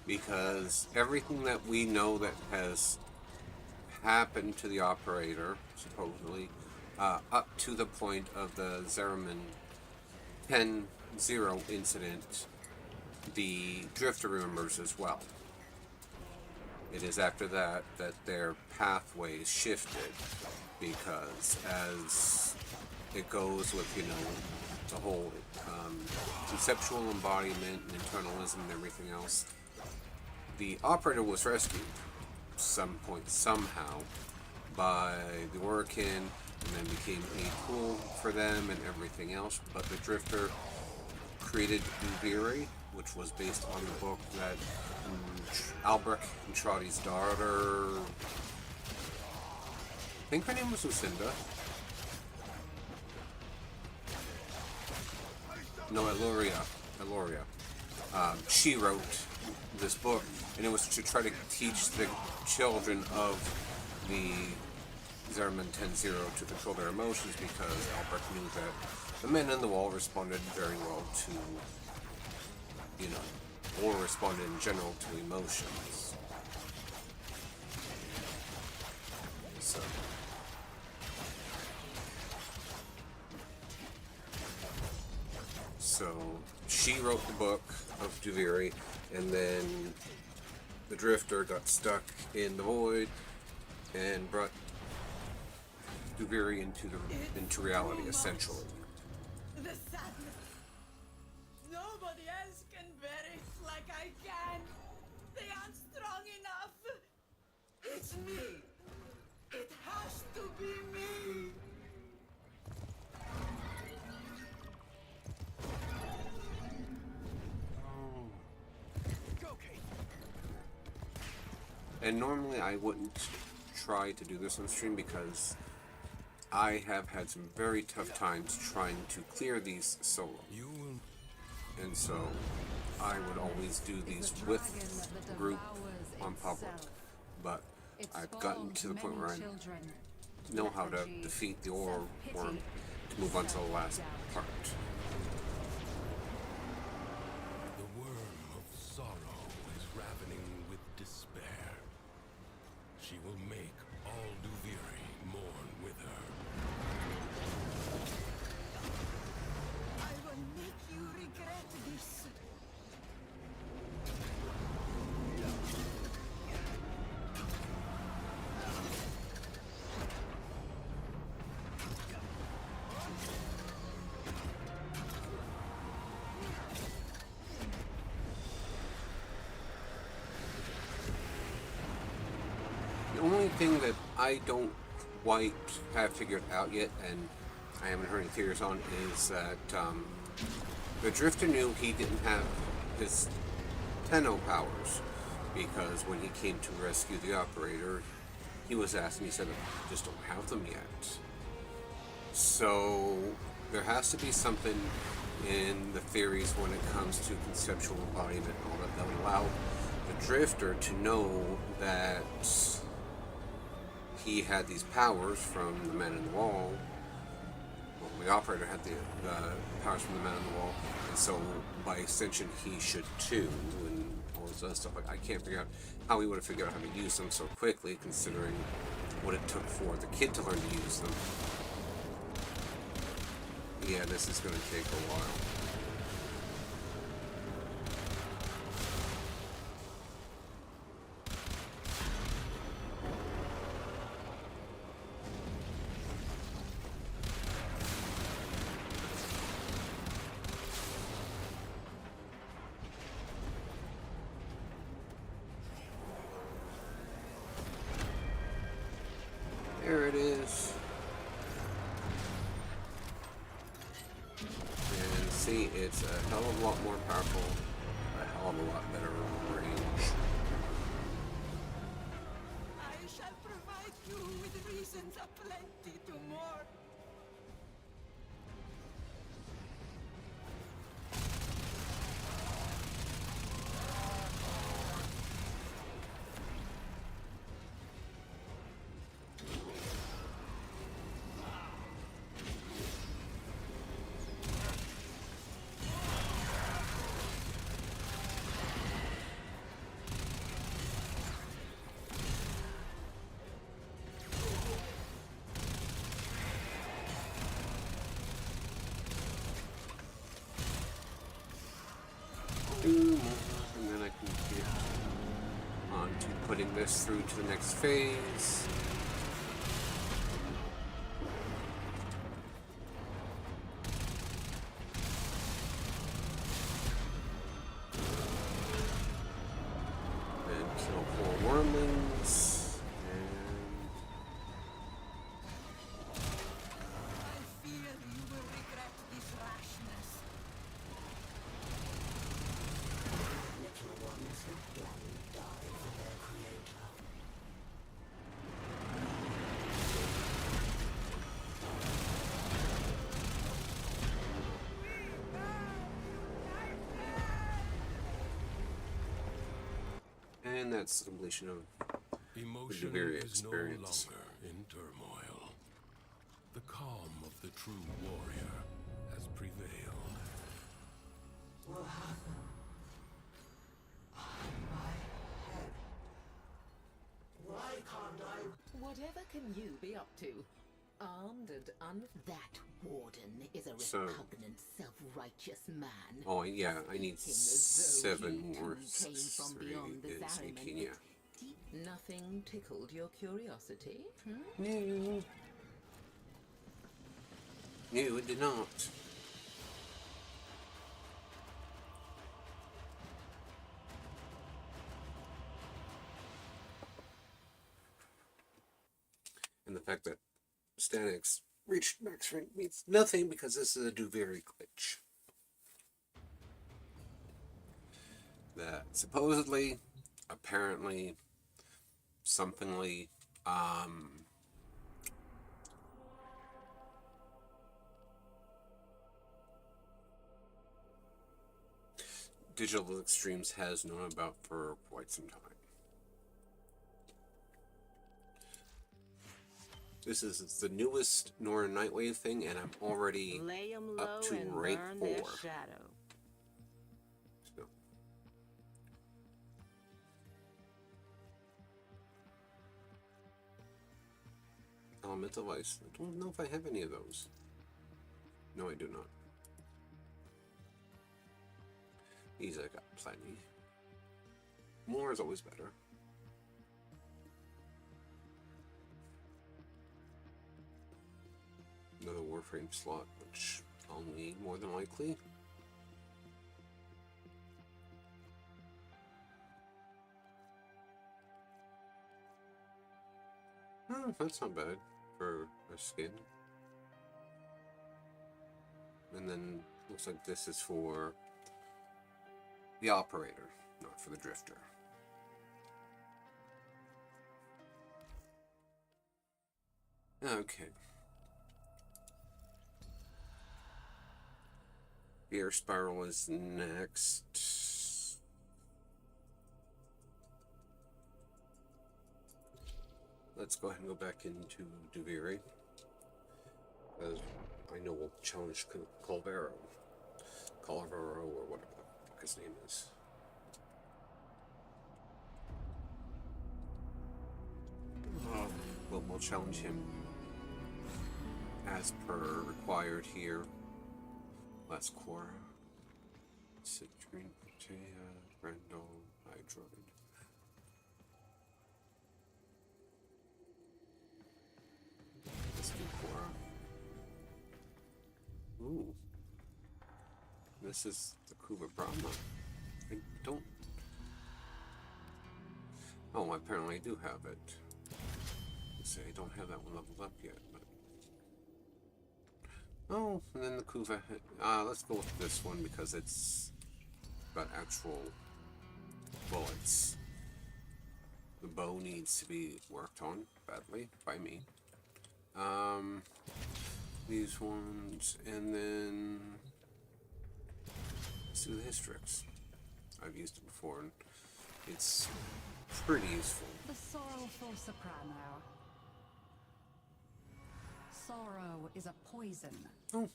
because everything that we know that has happened to the operator, supposedly, up to the point of the Zeraman 10-0 incident, the Drifter remembers as well. It is after that that their pathways shifted, because as it goes with, you know, the whole conceptual embodiment and internalism and everything else, the operator was rescued some point somehow by the Orakin, and then became a tool for them and everything else. But the Drifter created Duviri, which was based on the book that Albrecht and Trotty's daughter, I think her name was Lucinda. No, Eloria. She wrote this book, and it was to try to teach the children of the Zeraman 10-0 to control their emotions, because Albrecht knew that the men in the wall responded very well to, you know, or responded in general to emotions. So she wrote the book of Duviri, and then the Drifter got stuck in the void and brought Duviri into reality, essentially. The sadness. Nobody else can bear it like I can. They aren't strong enough. It's me. It has to be me. And normally I wouldn't try to do this on stream because I have had some very tough times trying to clear these solo. And so I would always do these with group on public. But I've gotten to the point where I know how to defeat the ore worm to move on to the last part. The worm of sorrow is ravening with despair. She will make all Duviri mourn with her. I will make you regret this. The only thing that I don't quite have figured out yet, and I haven't heard any theories on, is that the Drifter knew he didn't have his Tenno powers, because when he came to rescue the operator, he was asked and he said, I just don't have them yet. So there has to be something in the theories when it comes to conceptual embodiment and all that would allow the Drifter to know that he had these powers from the Man in the Wall. Well, the operator had the powers from the Man in the Wall, and so by extension he should too, and all this other stuff. Like, I can't figure out how he would have figured out how to use them so quickly, considering what it took for the kid to learn to use them. Yeah, this is going to take a while. There it is. And see, it's a hell of a lot more powerful, a hell of a lot better range. I shall provide you with reasons aplenty to more. And then I can get on to putting this through to the next phase. Then kill 4 wormlings. I fear you will regret this rashness. And that's the completion of Emotion Duviri is no longer experience. in turmoil. The calm of the true warrior has prevailed. Whatever can you be up to? Armed and That warden is a So- repugnant, self-righteous man. Oh, yeah, I need Speaking as though 7 he more. too came from 3 beyond the is Zariman 18, yeah. with Nothing tickled your curiosity? No, it did not. And the fact that Stanix reached max rank means nothing because this is a Duviri glitch. That supposedly, apparently, somethingly, Digital Extremes has known about for quite some time. This is the newest Nora Nightwave thing, and I'm already Lay 'em up low to and rank burn 4. their shadow. So. Elemental Ice. I don't know if I have any of those. No, I do not. These I got plenty. More is always better. Another Warframe slot, which I'll need more than likely. That's not bad for a skin. And then looks like this is for the operator, not for the drifter. Okay. The air spiral is next. Let's go ahead and go back into Duviri, as I know we'll challenge Calvero, or whatever the fuck his name is. We'll challenge him as per required here. Last Quora, Citrine, Protea, Randall, Hydroid. Let's do Quora. Ooh. This is the Kuba Brahma. I don't... Oh, apparently I do have it. Let's see, I don't have that one leveled up yet, but... Oh, and then the Kuva. Let's go with this one because it's got actual bullets. The bow needs to be worked on badly by me. These ones, and then let's do the Hystrix. I've used it before, and it's pretty useful. The sorrowful soprano. Sorrow is a poison,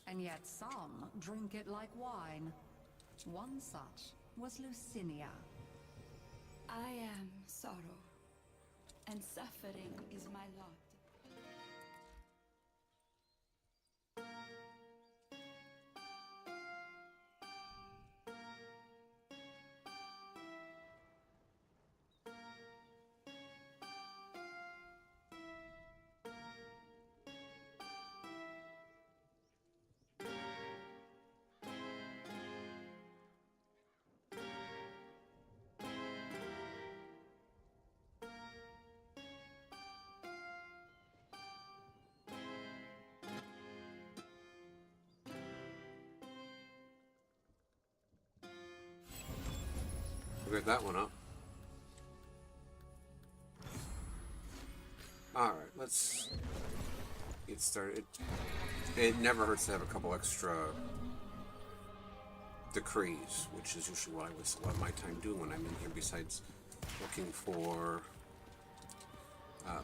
and yet some drink it like wine. One such was Lucinia. I am sorrow, and suffering is my lot. We'll get that one up. Alright, let's get started. It never hurts to have a couple extra decrees, which is usually what I waste a lot of my time doing when I'm in here, besides looking for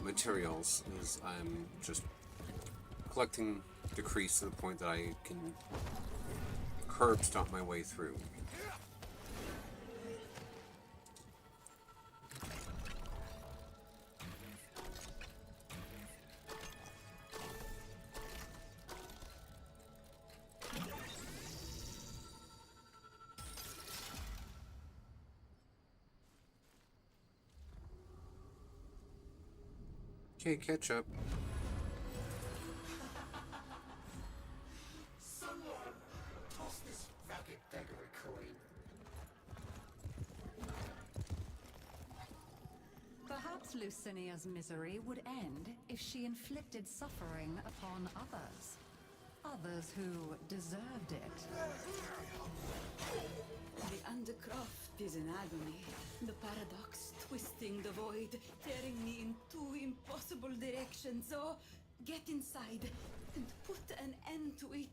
materials, is I'm just collecting decrees to the point that I can curb stomp my way through. Okay, catch up. Someone toss this ragged beggar a coin. Perhaps Lucinia's misery would end if she inflicted suffering upon others. Others who deserved it. The Undercroft is in agony. The paradox twisting the void, tearing me in two impossible directions. So, get inside and put an end to it.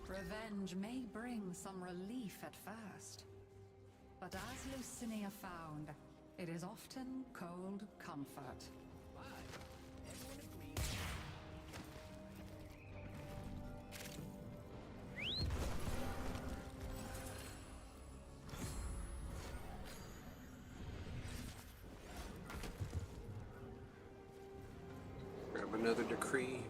Revenge may bring some relief at first, but as Lucinia found, it is often cold comfort. Grab another decree.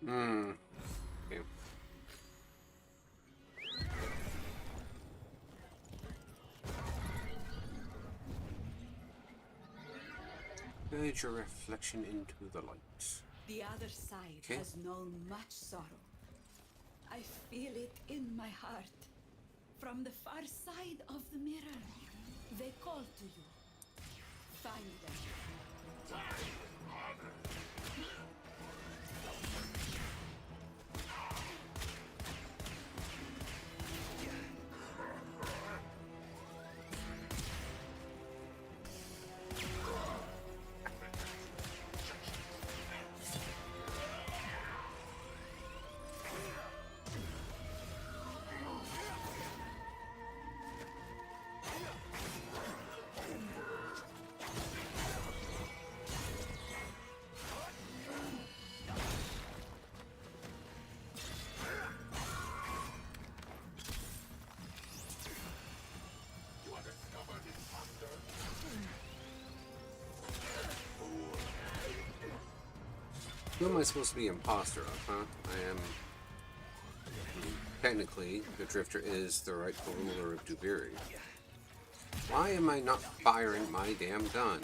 Okay. Guide your reflection into the light. The other side Okay. has known much sorrow. I feel it in my heart. From the far side of the mirror, they call to you. Find them. Who am I supposed to be imposter of, huh? I am... Technically, the Drifter is the rightful ruler of Duviri. Why am I not firing my damn gun?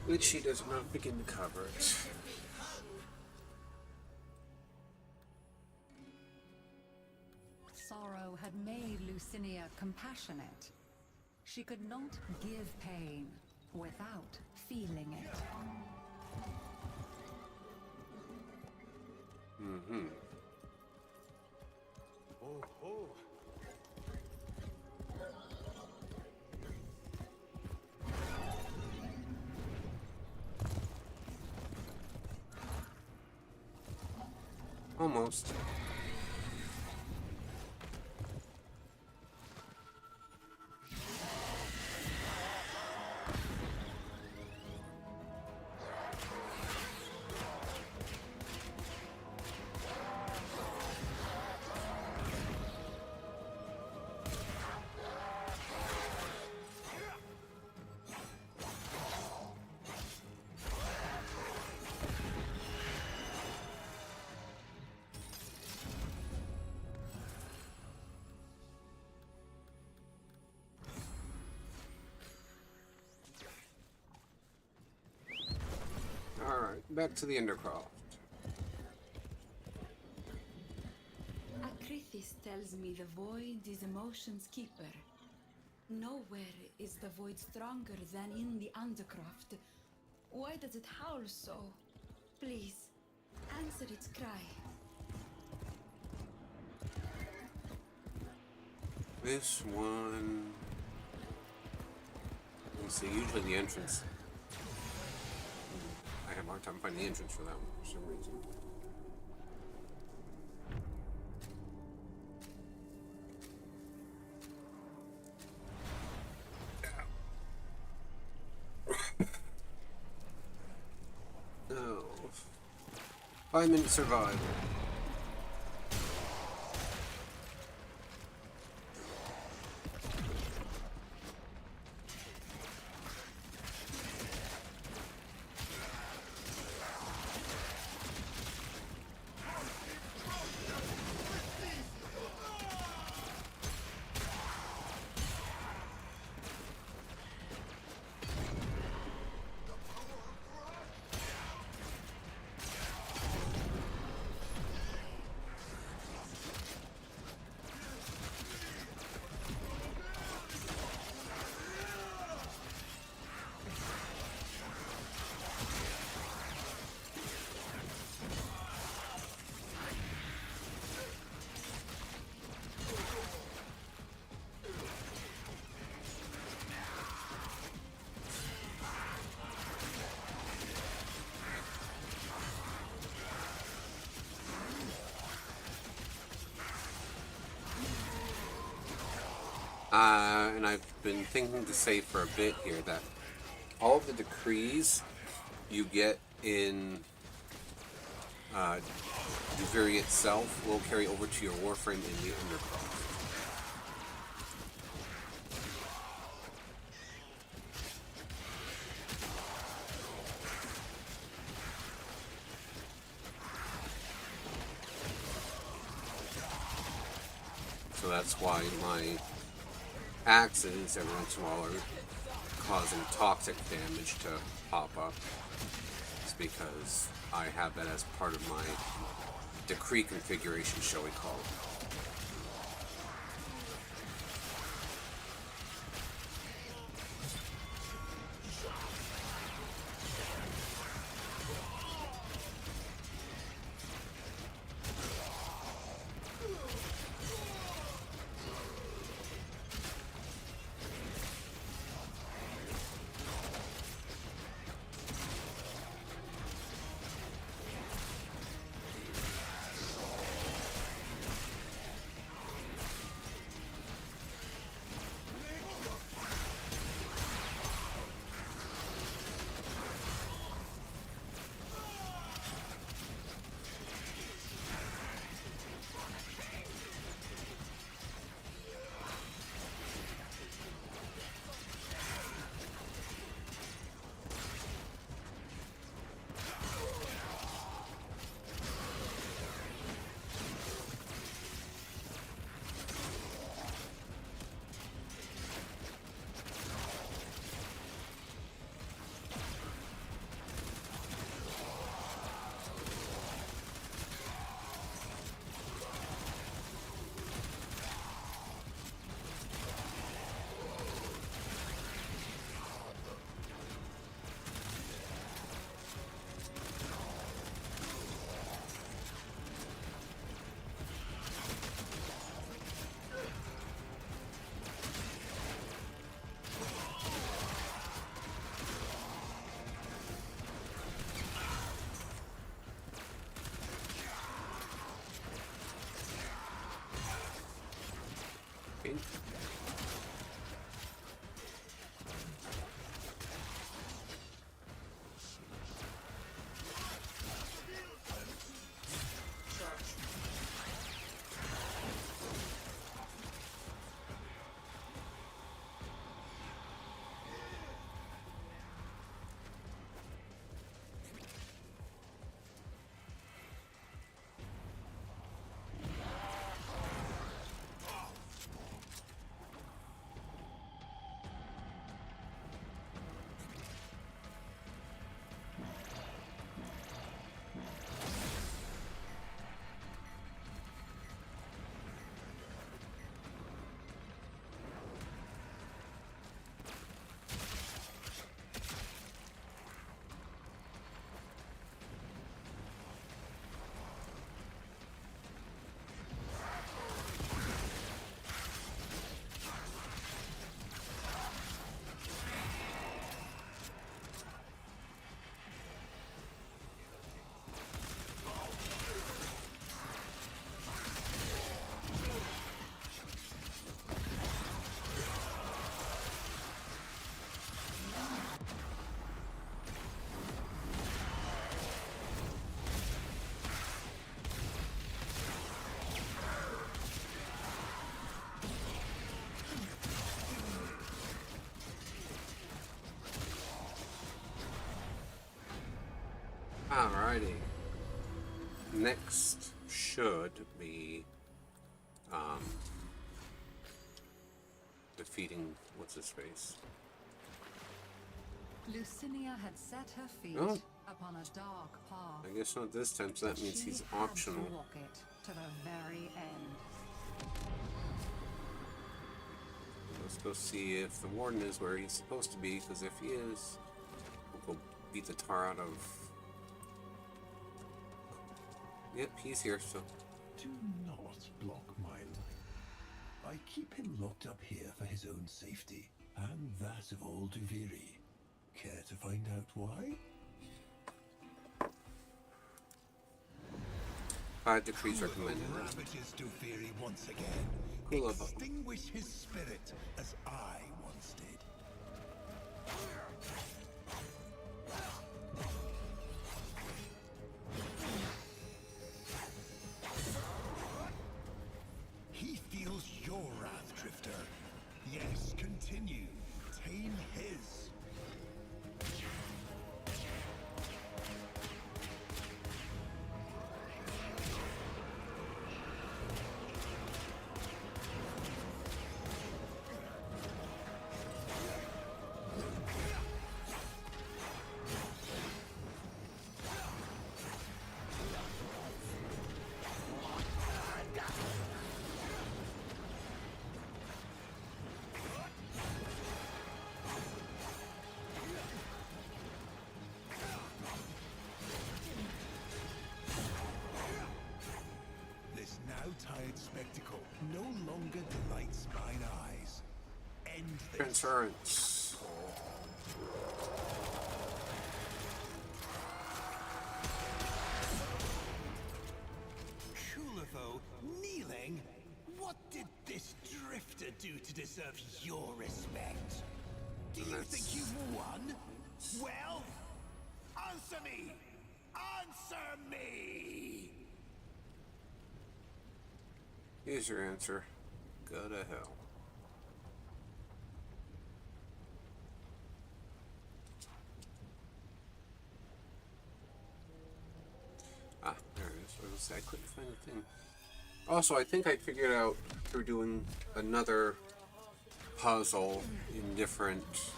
Which she does not begin to cover it. Sorrow had made Lucinia compassionate. She could not give pain without feeling it. Mm-hmm. Oh, oh. Almost. Alright, back to the Endercraft. Akrithis tells me the void is emotion's keeper. Nowhere is the void stronger than in the Undercraft. Why does it howl so? Please, answer its cry. This one... Let's see, usually the entrance... I have a hard time finding the entrance for that one for some reason. No. 5-minute survival. And I've been thinking to say for a bit here that all of the decrees you get in Duviri itself will carry over to your Warframe in the Undercroft. So that's why my axes every once in a while are causing toxic damage to pop up. It's because I have that as part of my decree configuration, shall we call it. Alrighty. Next should be defeating what's his face. Lucinia had set her feet upon a dark path. I guess not this time, so that means he's optional. To walk it to the very end. Let's go see if the warden is where he's supposed to be, because if he is, we'll go beat the tar out of... Yep, he's here, so... Do not block my life. I keep him locked up here for his own safety, and that of all Duviri. Care to find out why? 5 decrees recommended. Ravages Duviri once again. Extinguish his spirit as I once did. He feels your wrath, Drifter. Yes, continue. Tame his. Tired spectacle no longer delights mine eyes. End this. Transference. Kulavo, kneeling? What did this drifter do to deserve your respect? Do you think you've won? Well, answer me! Answer me! Here's your answer. Go to hell. Ah, there it is. I was say I couldn't find the thing. Also, I think I figured out through doing another puzzle in different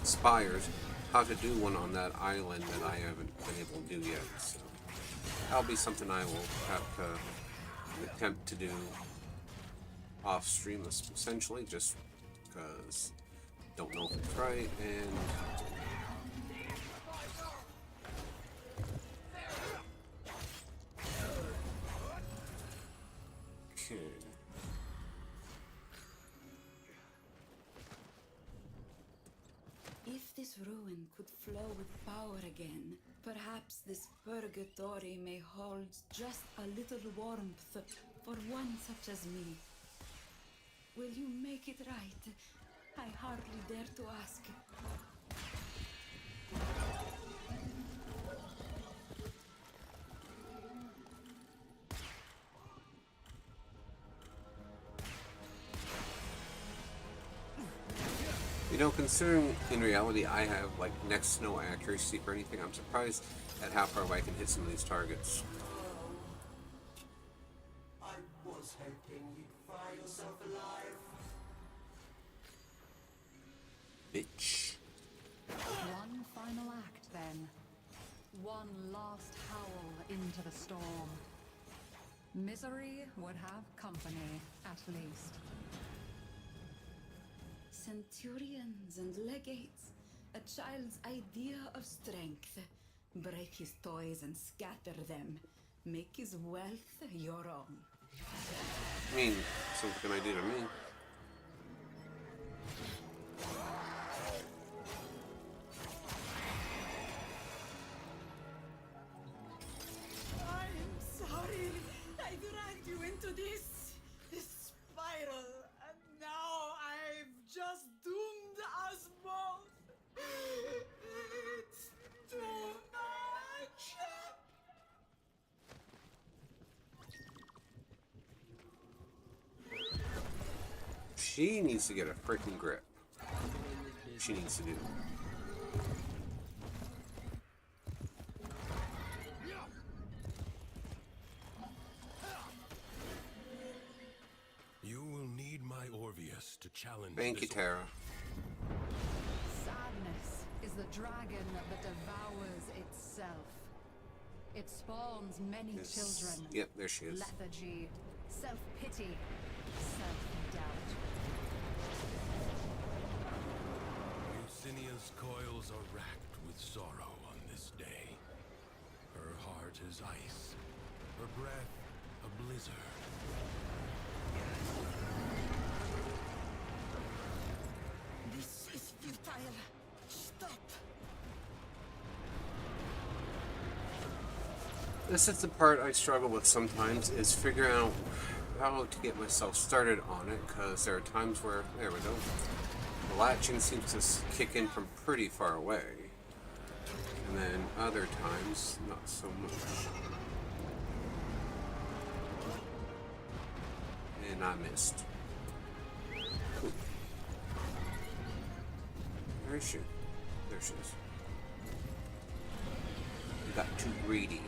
spires how to do one on that island that I haven't been able to do yet. So that'll be something I will have to attempt to do off stream, essentially, just because don't know if it's right. And okay, If this ruin could flow with power again, perhaps this purgatory may hold just a little warmth for one such as me. Will you make it right? I hardly dare to ask. you know, considering in reality I have like next to no accuracy for anything, I'm surprised at how far away I can hit some of these targets. I was hoping you'd find yourself alive. Bitch. One final act, then. One last howl into the storm. Misery would have company, at least. Centurions and legates, a child's idea of strength. Break his toys and scatter them. Make his wealth your own. I mean, something can I do to me? I'm sorry. I dragged you into this spiral, and now I've just doomed us both. It's too much. She needs to get a freaking grip. She needs to do. You will need my Orvius to challenge. Thank you, Tara. Sadness is the dragon that devours itself. It spawns many children. Yep, there she is. Lethargy, self-pity, self-doubt. Lucinia's coils are racked with sorrow on this day. Her heart is ice, her breath a blizzard. This is futile. Stop. This is the part I struggle with sometimes, is figuring out how to get myself started on it, because there are times where, there we go, the latching seems to kick in from pretty far away, and then other times not so much. And I missed. Cool. Where is she? There she is. I got too greedy.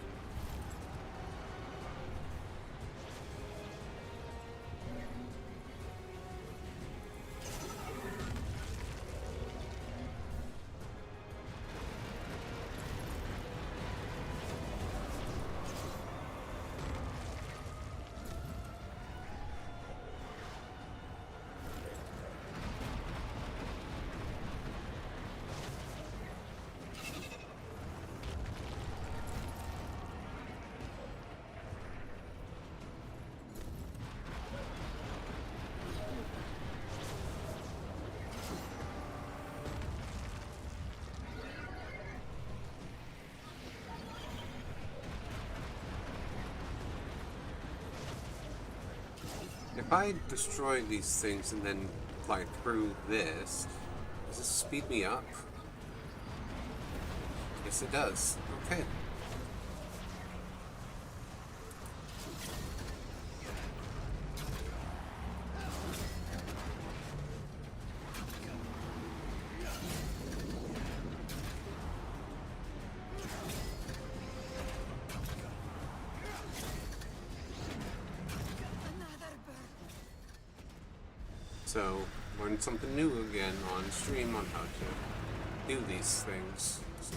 If I destroy these things and then fly through this, does this speed me up? Yes, it does. Okay. So, learn something new again on stream on how to do these things. So.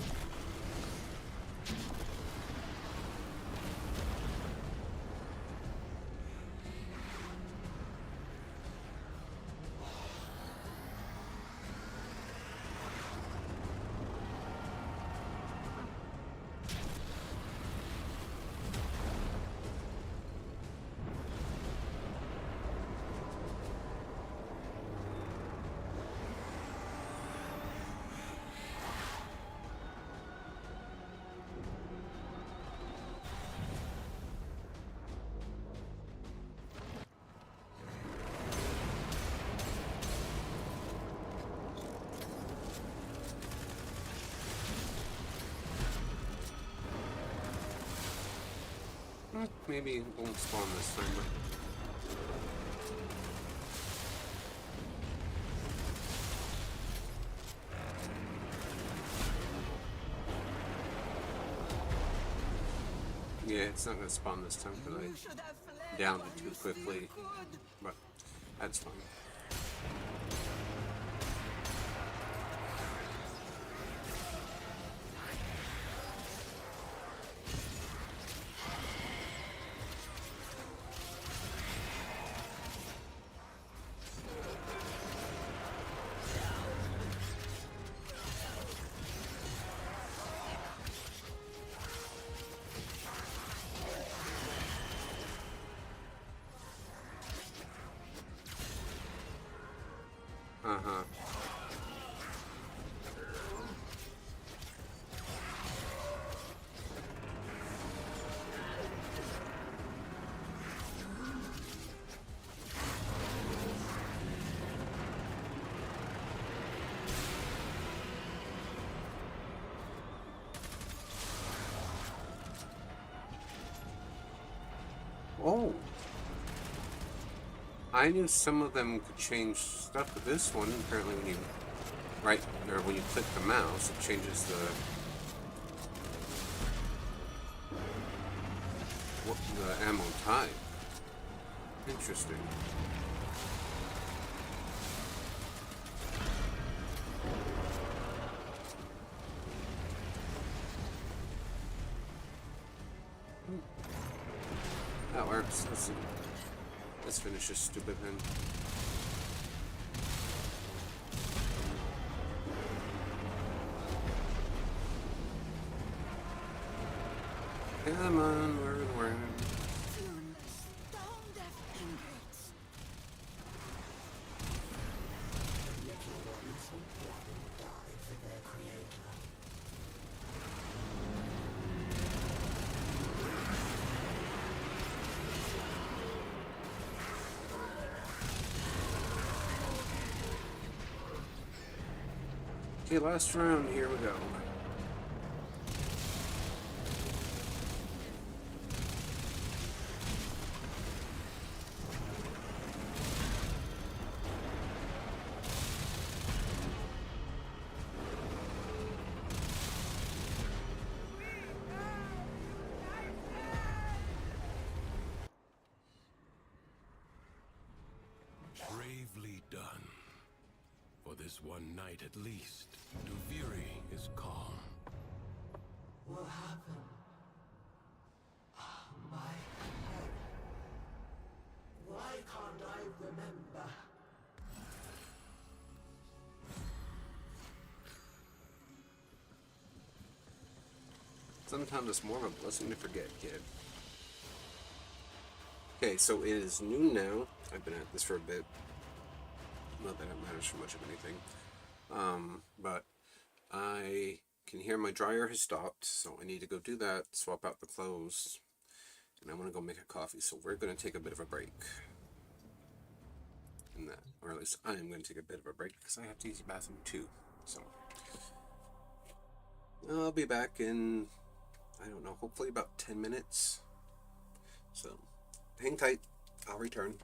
Maybe it won't spawn this time, but... Yeah, it's not gonna spawn this time because I downed it too quickly, but that's fine. Uh-huh. Oh. I knew some of them could change stuff, but this one, apparently when you when you click the mouse, it changes the ammo type. Interesting. That works. Let's see. Let's finish this stupid thing. Come on, we're Okay, last round. Here we go. Bravely done. For this one night at least, Duviri is calm. What happened? My head. Why can't I remember? Sometimes it's more of a blessing to forget, kid. Okay, so it is noon now. I've been at this for a bit. Not that it matters for much of anything. But I can hear my dryer has stopped, so I need to go do that, swap out the clothes, and I want to go make a coffee, so we're going to take a bit of a break. In that, or at least I am going to take a bit of a break, because I have to use the bathroom too. So, I'll be back in, I don't know, hopefully about 10 minutes. So, hang tight. I'll return.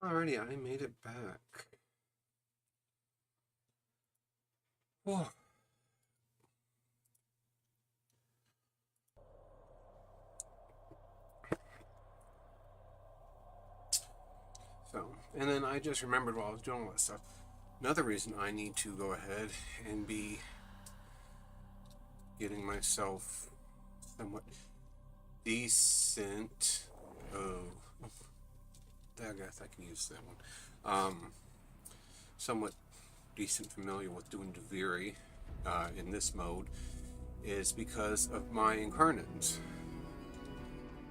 Alrighty, I made it back. Whew. So, and then I just remembered while I was doing all that stuff, another reason I need to go ahead and be getting myself somewhat decent. Oh, I guess I can use that one. Somewhat decent familiar with doing Duviri in this mode is because of my incarnates.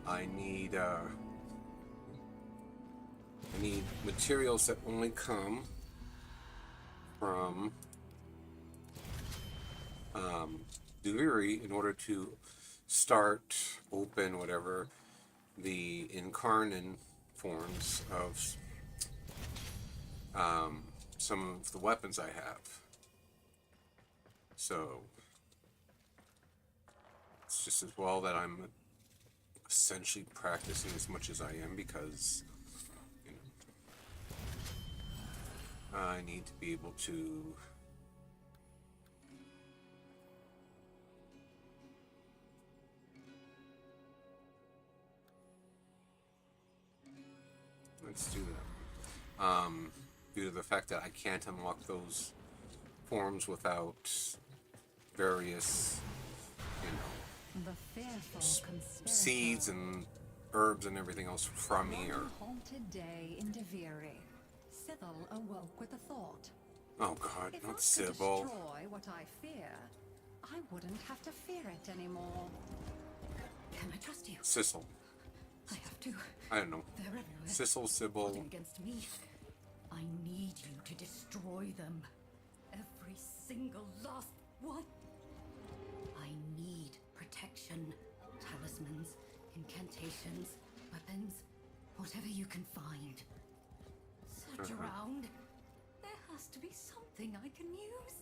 I need materials that only come from Duviri in order to start, open, whatever, the incarnate forms of some of the weapons I have. So it's just as well that I'm essentially practicing as much as I am, because you know, I need to be able to let's do that. Due to the fact that I can't unlock those forms without various, The fearful conspirator. seeds and herbs and everything else from here. One haunted day in Duviri, Sybil awoke with a thought. Oh God, If not I could Sybil. destroy what I fear, I wouldn't have to fear it anymore. Can I trust you? Sissel. I have to. I don't know. They're everywhere. Sissel, Sybil. Plotting against me. I need you to destroy them. Every single last one. I need protection. Talismans, incantations, weapons, whatever you can find. Search around. There has to be something I can use.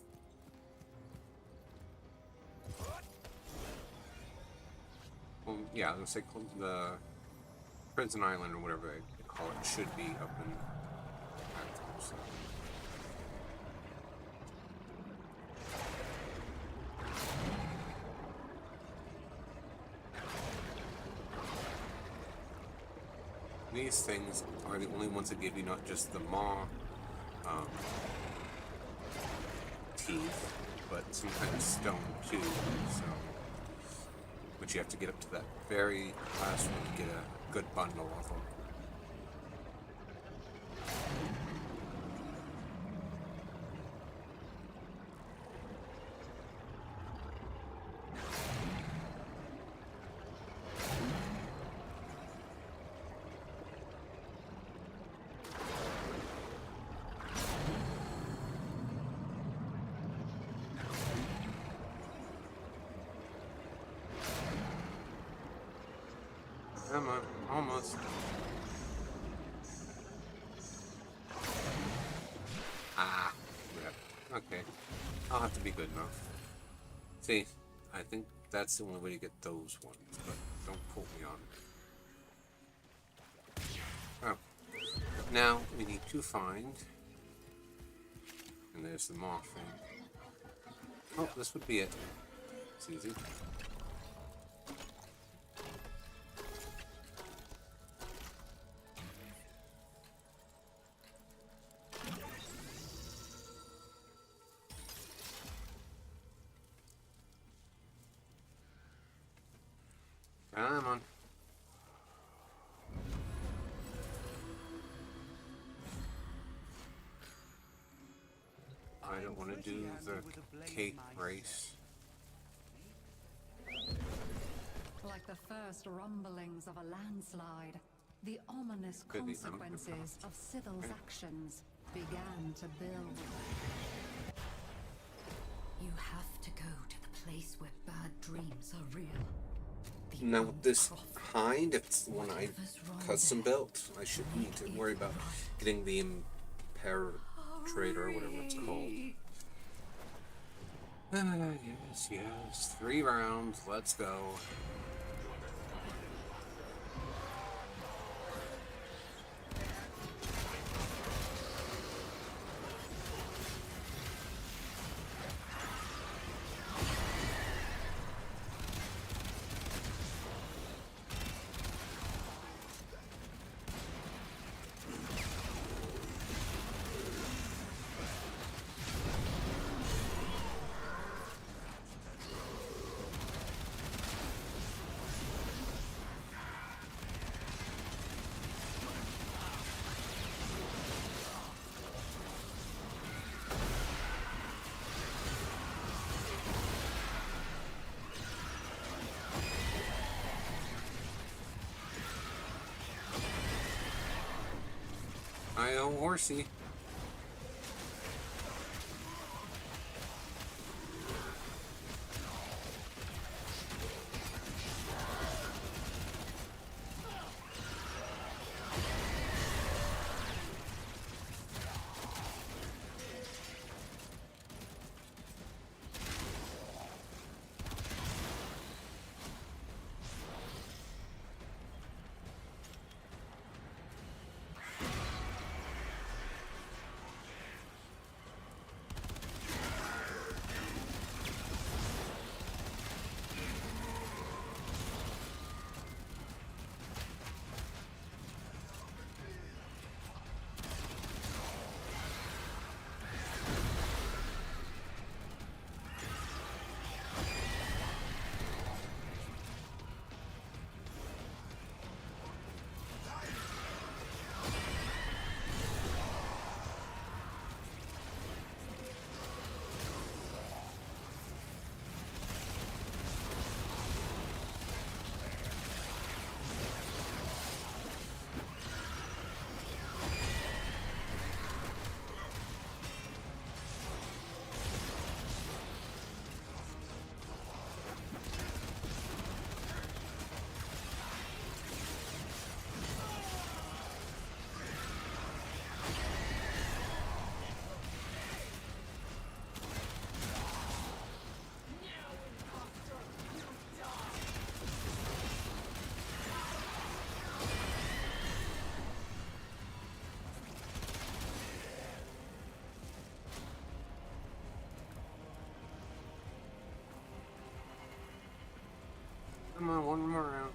Well, yeah, let's say the Prison Island or whatever they call it should be up in active, so. These things are the only ones that give you not just the maw teeth, but some kind of stone too. So, but you have to get up to that very last one to get a good bundle of them. Come on, almost. Ah, yeah. Okay. I'll have to be good enough. See, I think that's the only way to get those ones, but don't quote me on it. Oh. Now we need to find, and there's the moth thing. Oh, this would be it. It's easy. Come on. I don't want to do the cake race. Like the first rumblings of a landslide, the ominous Could be consequences of Sybil's actions began to build. You have to go to the place where bad dreams are real. Now with this hind, if it's the one I custom built, I shouldn't need to worry about getting the Imperator or whatever it's called. Yes, yes. 3 rounds, let's go. I owe horsey. Come on, one more round.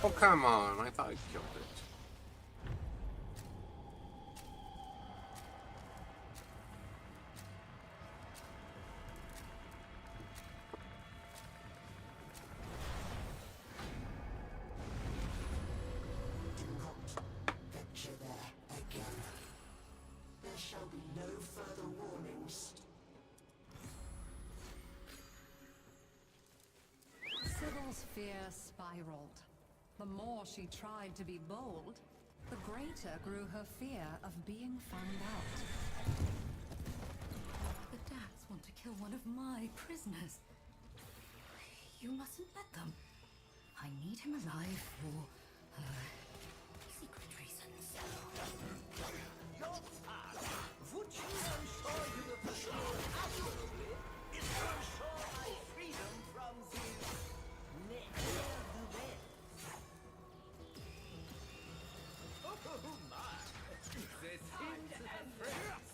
Oh, come on. I thought I killed it. Venture there again. There shall be no further warnings. Sybil's fear spiraled. The more she tried to be bold, the greater grew her fear of being found out. The Dax want to kill one of my prisoners. You mustn't let them. I need him alive for secret reasons. Your task, would you ensure you will pursue admirably, is to ensure my freedom from the neck of the bed. Oh my! The sins of the friends!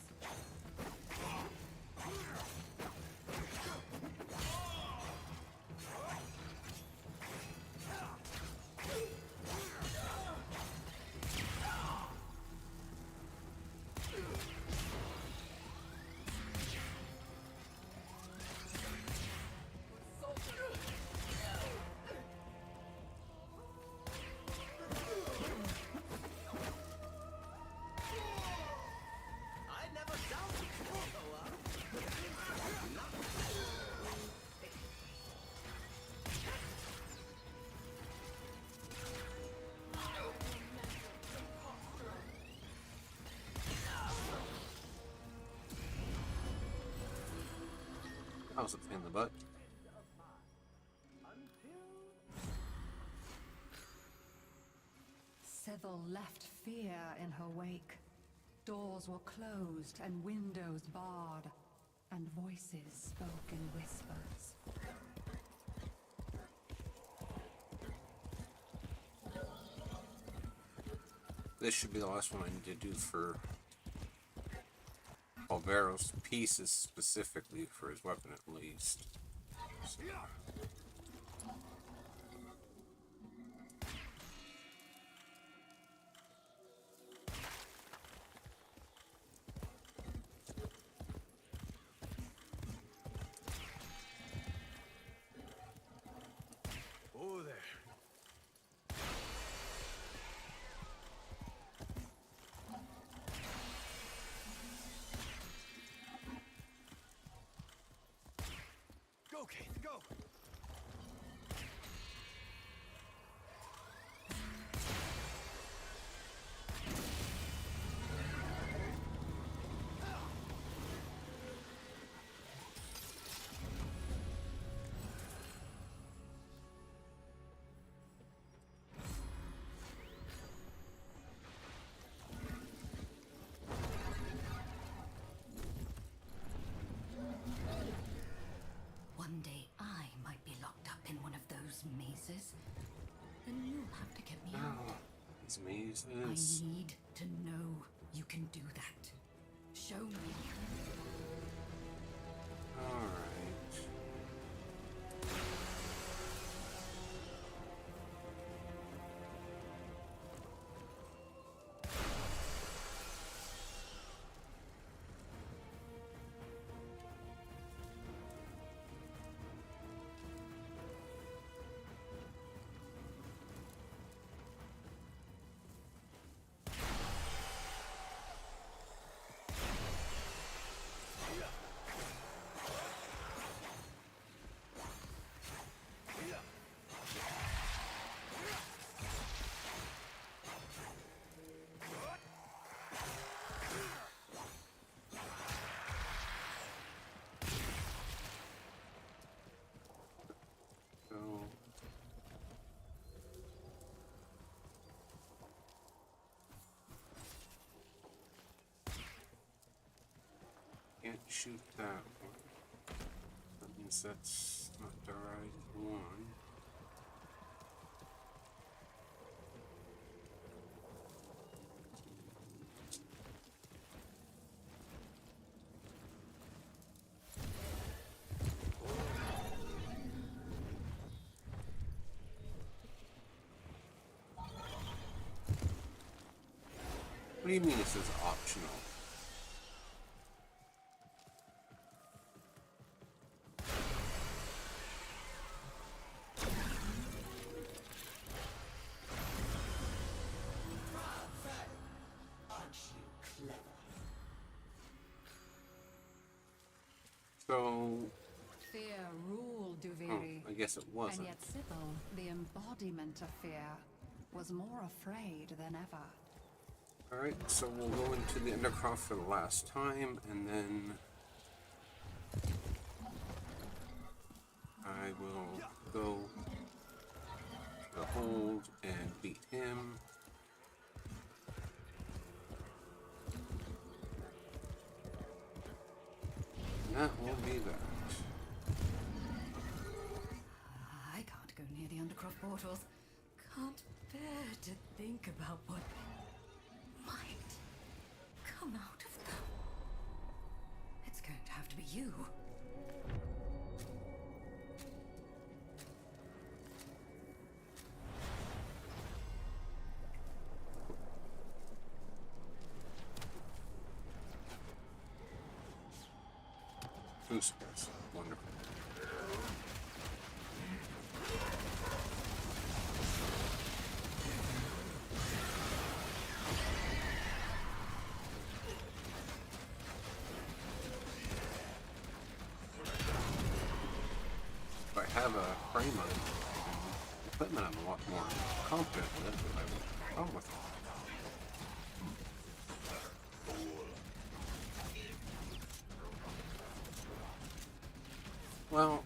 How's it in the butt? Sybil left fear in her wake. Doors were closed and windows barred, and voices spoke in whispers. This should be the last one I need to do for Alvaro's pieces, specifically for his weapon at least. So. Oh there. Go, Kate, go! One day I might be locked up in one of those mazes. Then you'll have to get me out. These mazes. I need to know you can do that. Show me. Alright. Can't shoot that one. That means that's not the right one. What do you mean this is optional? So... Fear ruled Duviri. Oh, I guess it wasn't. And yet Sybil, the embodiment of fear, was more afraid than ever. Alright, so we'll go into the Undercroft for the last time, and then... I will go to the hold and beat him. That will be that. I can't go near the Undercroft portals. Can't bear to think about what might come out of them. It's going to have to be you. Boosters. Wonderful. If I have a frame on it, equipment, I'm a lot more confident with it, but I have a problem with it. Well,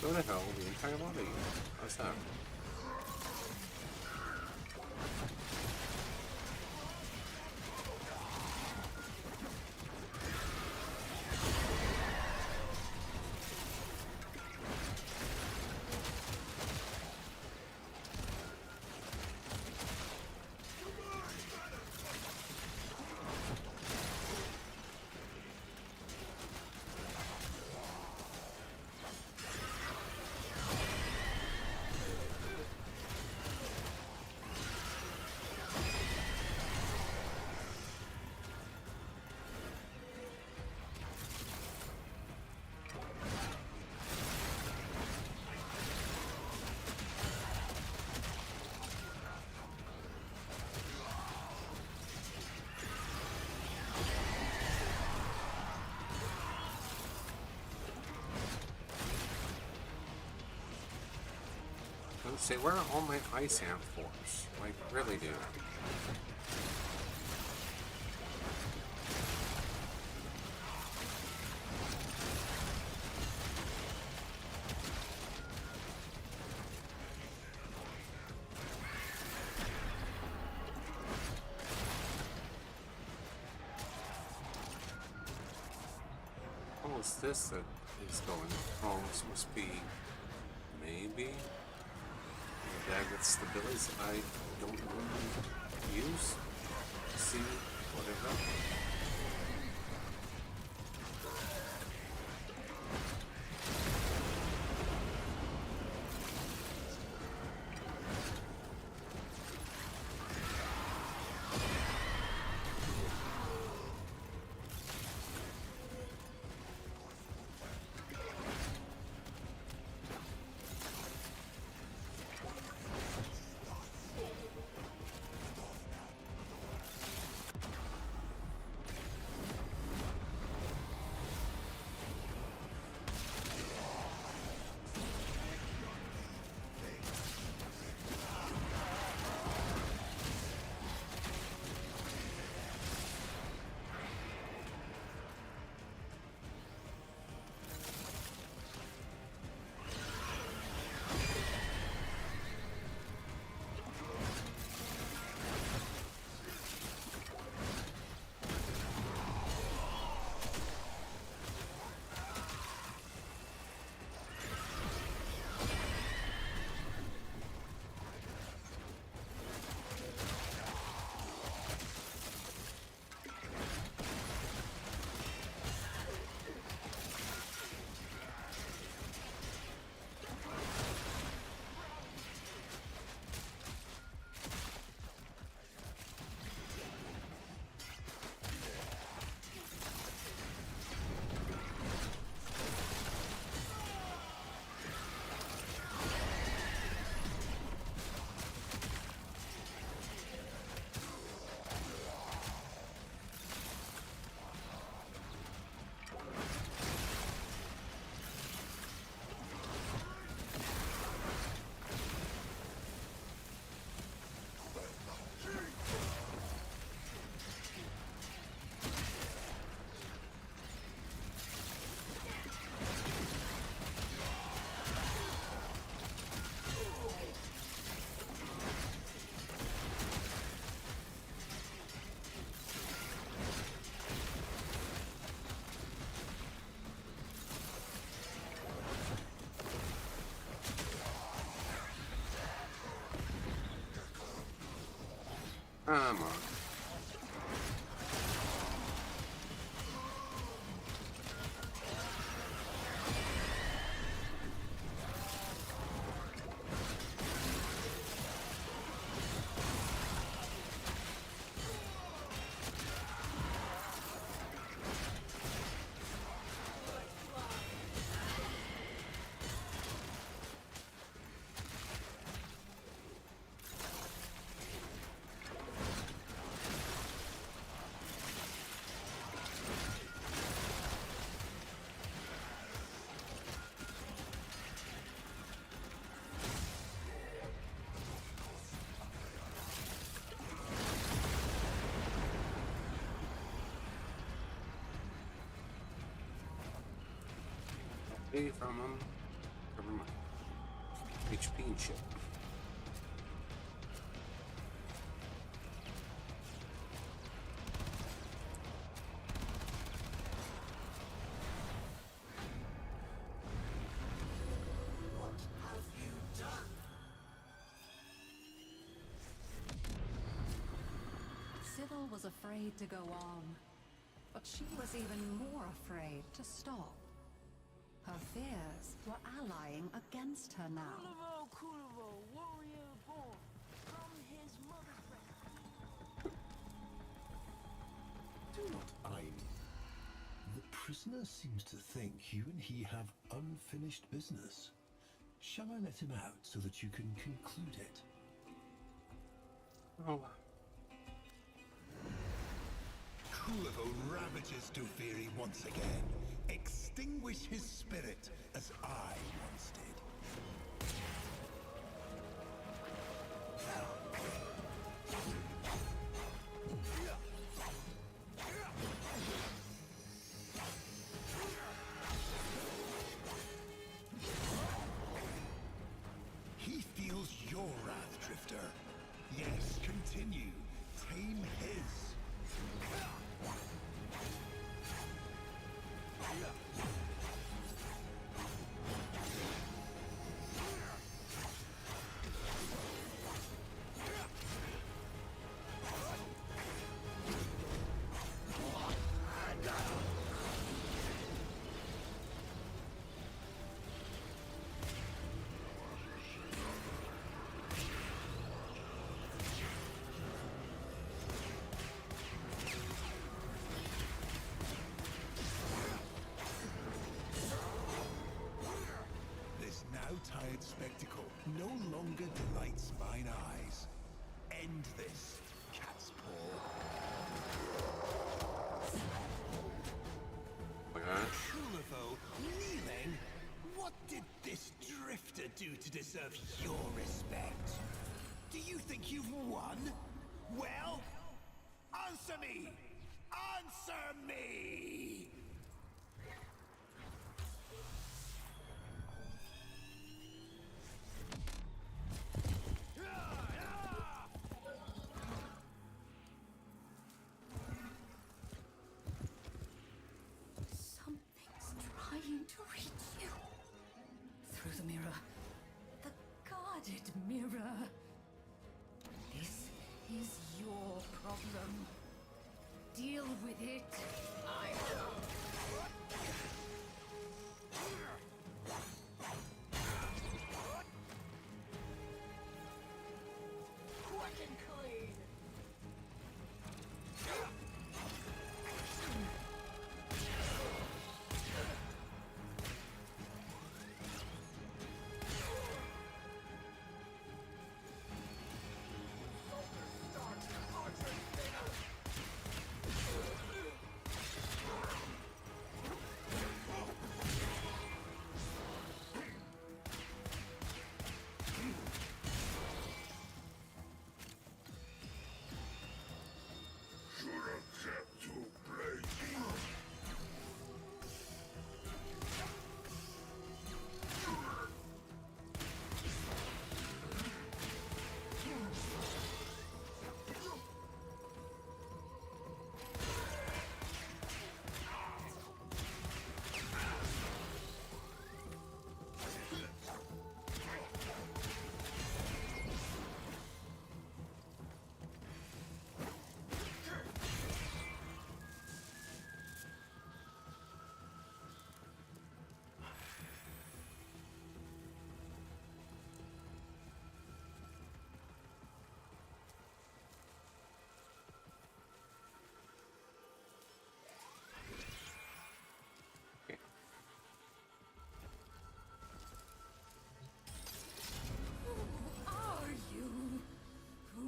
go to hell, the entire lot of you. How's that? Say, where are all my ice amp forms? Like, really, dude. Oh, it's this that is going. Oh, this must be maybe. Bag with stabilities I don't really use. See, whatever. HP from him. Never mind. HP and shit. What have you done? Sybil was afraid to go on, but she was even more afraid to stop. Her fears were allying against her now. Kulovo, warrior born from his mother's breast. Do not eye me. The prisoner seems to think you and he have unfinished business. Shall I let him out so that you can conclude it? Oh. Kulovo ravages Duviri once again. Extinguish his spirit as I once did. He feels your wrath, Drifter. Yes, continue. Tame his. Tired spectacle no longer delights mine eyes. End this, cat's paw. Kulovo, kneeling? What did this drifter do to deserve your respect? Do you think you've won? Well, answer me! Answer me! Trying to reach you. Through the mirror. The guarded mirror. This is your problem. Deal with it. I know. Quick and clean.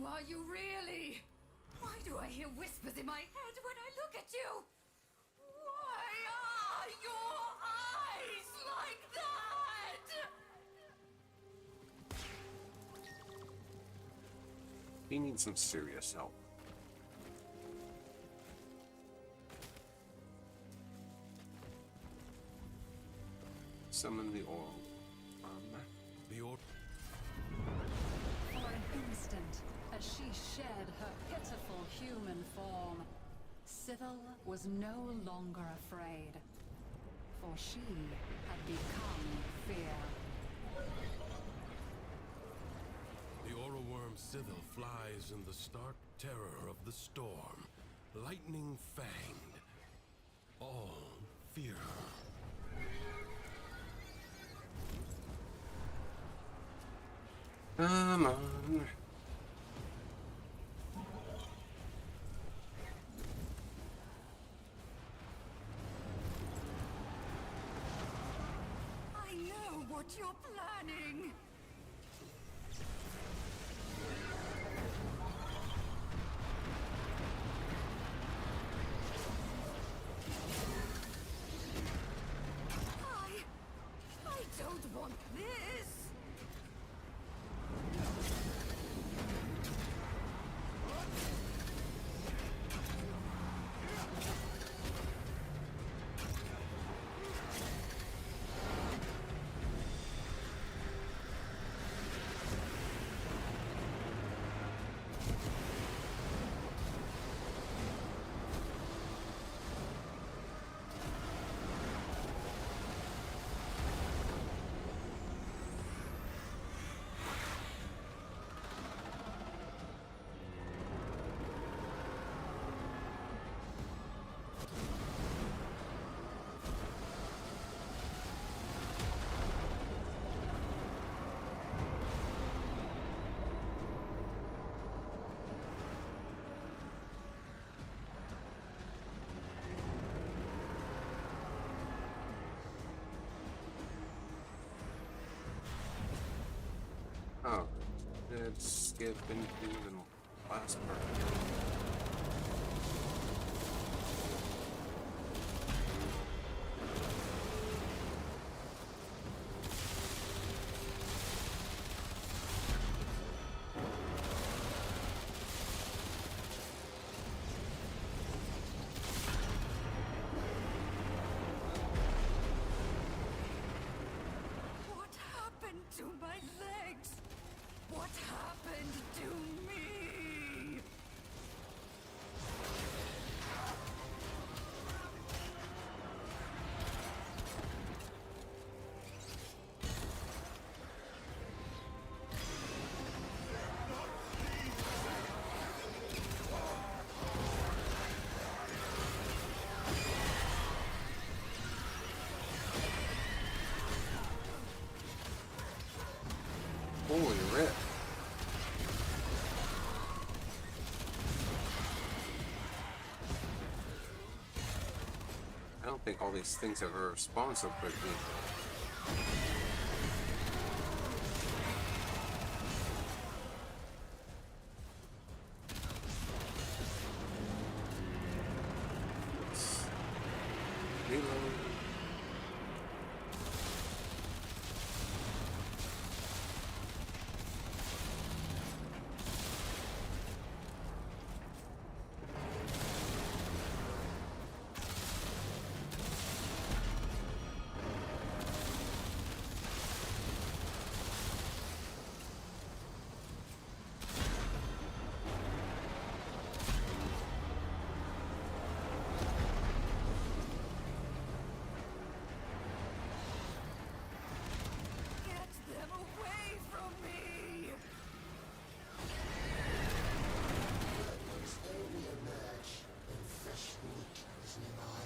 Are you really? Why do I hear whispers in my head when I look at you? Why are your eyes like that? He needs some serious help. summon the oil. The or For an instant, as she shed her pitiful human form, Sybil was no longer afraid, for she had become fear. The aura worm Sybil flies in the stark terror of the storm, lightning fanged. All fear her. Come on. I know what you're planning! I don't want this! Oh, let's skip into the last part. What happened to my legs? What happened to me? Holy rip. I don't think all these things ever spawn so quickly. Let's reload. Get them away from me! Once they re-emerge, then fresh meat is nearby.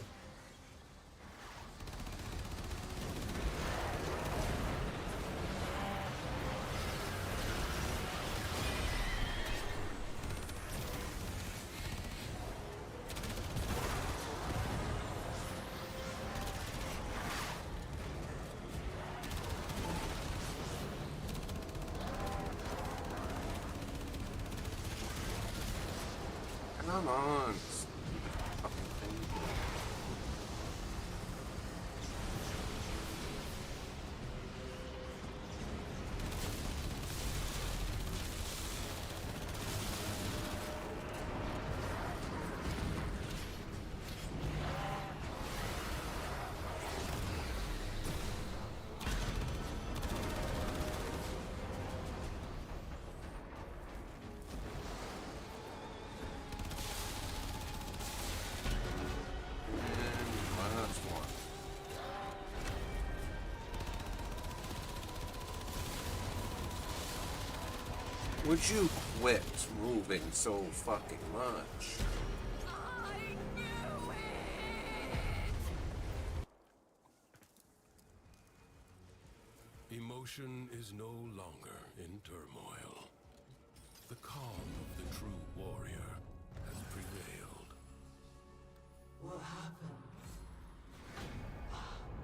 Come on. Would you quit moving so fucking much? Emotion is no longer in turmoil. The calm of the true warrior has prevailed. What happened?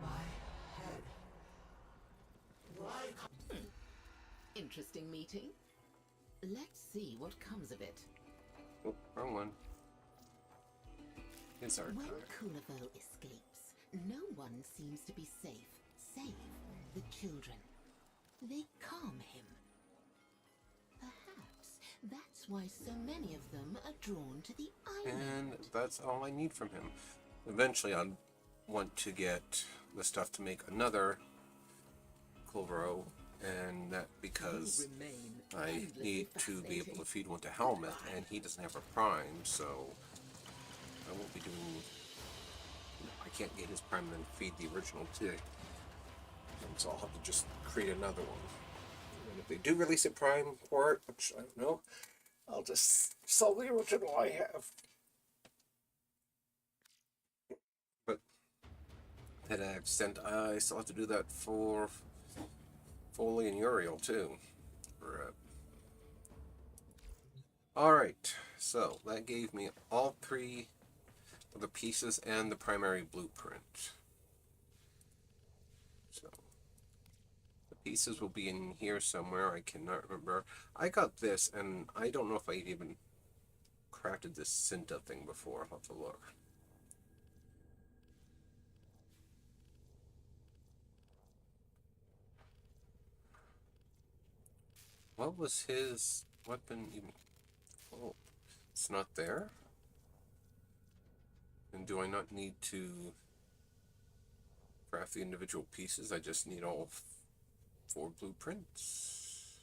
My head. Why? Interesting meeting. Let's see what comes of it. Oh, wrong one. It's our When car. Kulivo escapes, no one seems to be safe, save the children. They calm him. Perhaps that's why so many of them are drawn to the island. And that's all I need from him. Eventually I'd want to get the stuff to make another Clovero, and that because I need to be able to feed one to Helmet, and he doesn't have a prime, so I won't be doing... I can't get his prime and then feed the original today. And so I'll have to just create another one. And if they do release a prime for it, which I don't know, I'll just sell the original I have. But to that extent, I still have to do that for Foley and Uriel too. Alright, so that gave me all three of the pieces and the primary blueprint. So the pieces will be in here somewhere. I cannot remember. I got this, and I don't know if I even crafted this Cinta thing before. I'll have to look. What was his weapon even? Oh, it's not there? And do I not need to craft the individual pieces? I just need all 4 blueprints.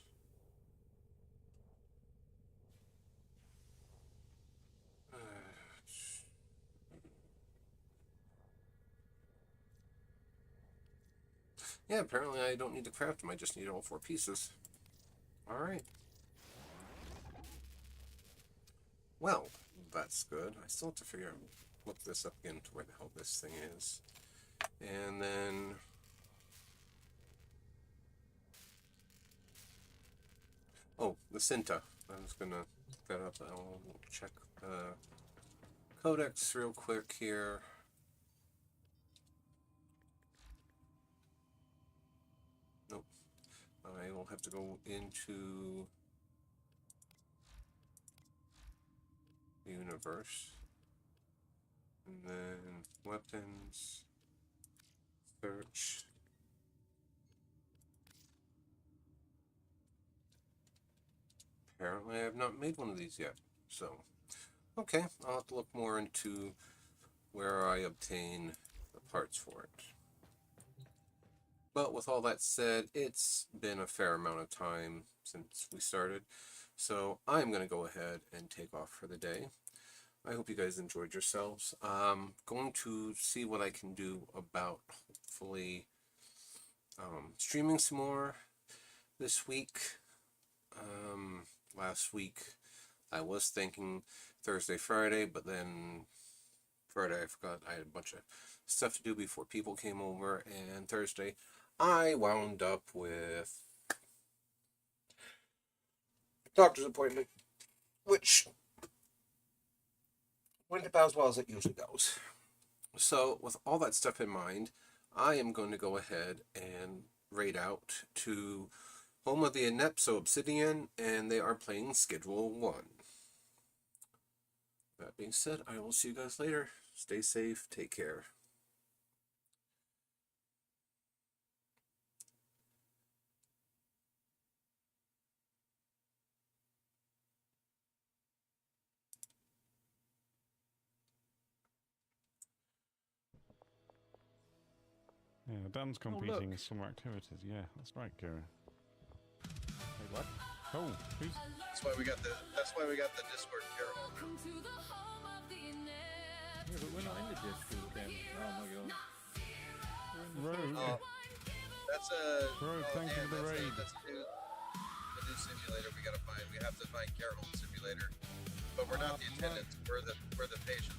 Yeah, apparently I don't need to craft them. I just need all 4 pieces. Alright. Well, that's good. I still have to figure out, look this up again to where the hell this thing is. And then... oh, the Cinta. I was gonna look that up. I'll check Codex real quick here. Nope. I will have to go into the universe. And then weapons. Search. Apparently I have not made one of these yet. So, okay. I'll have to look more into where I obtain the parts for it. But with all that said, it's been a fair amount of time since we started, so I'm going to go ahead and take off for the day. I hope you guys enjoyed yourselves. I'm going to see what I can do about hopefully streaming some more this week. Last week I was thinking Thursday, Friday, but then Friday I forgot I had a bunch of stuff to do before people came over, and Thursday I wound up with a doctor's appointment, which went about as well as it usually goes. So with all that stuff in mind, I am going to go ahead and raid out to home of the Inepso Obsidian, and they are playing Schedule 1. That being said, I will see you guys later. Stay safe, take care. Yeah, Dan's competing in summer activities. Yeah, that's right, Kira. Wait, what? Oh, who's? That's why we got the Discord Kira. Yeah, but we're not in the Discord then. Oh my god. Rogue. Oh, that's a. Rogue, thank you for the raid. That's a new simulator we gotta find. We have to find care home simulator. But we're not the attendants, we're the patients.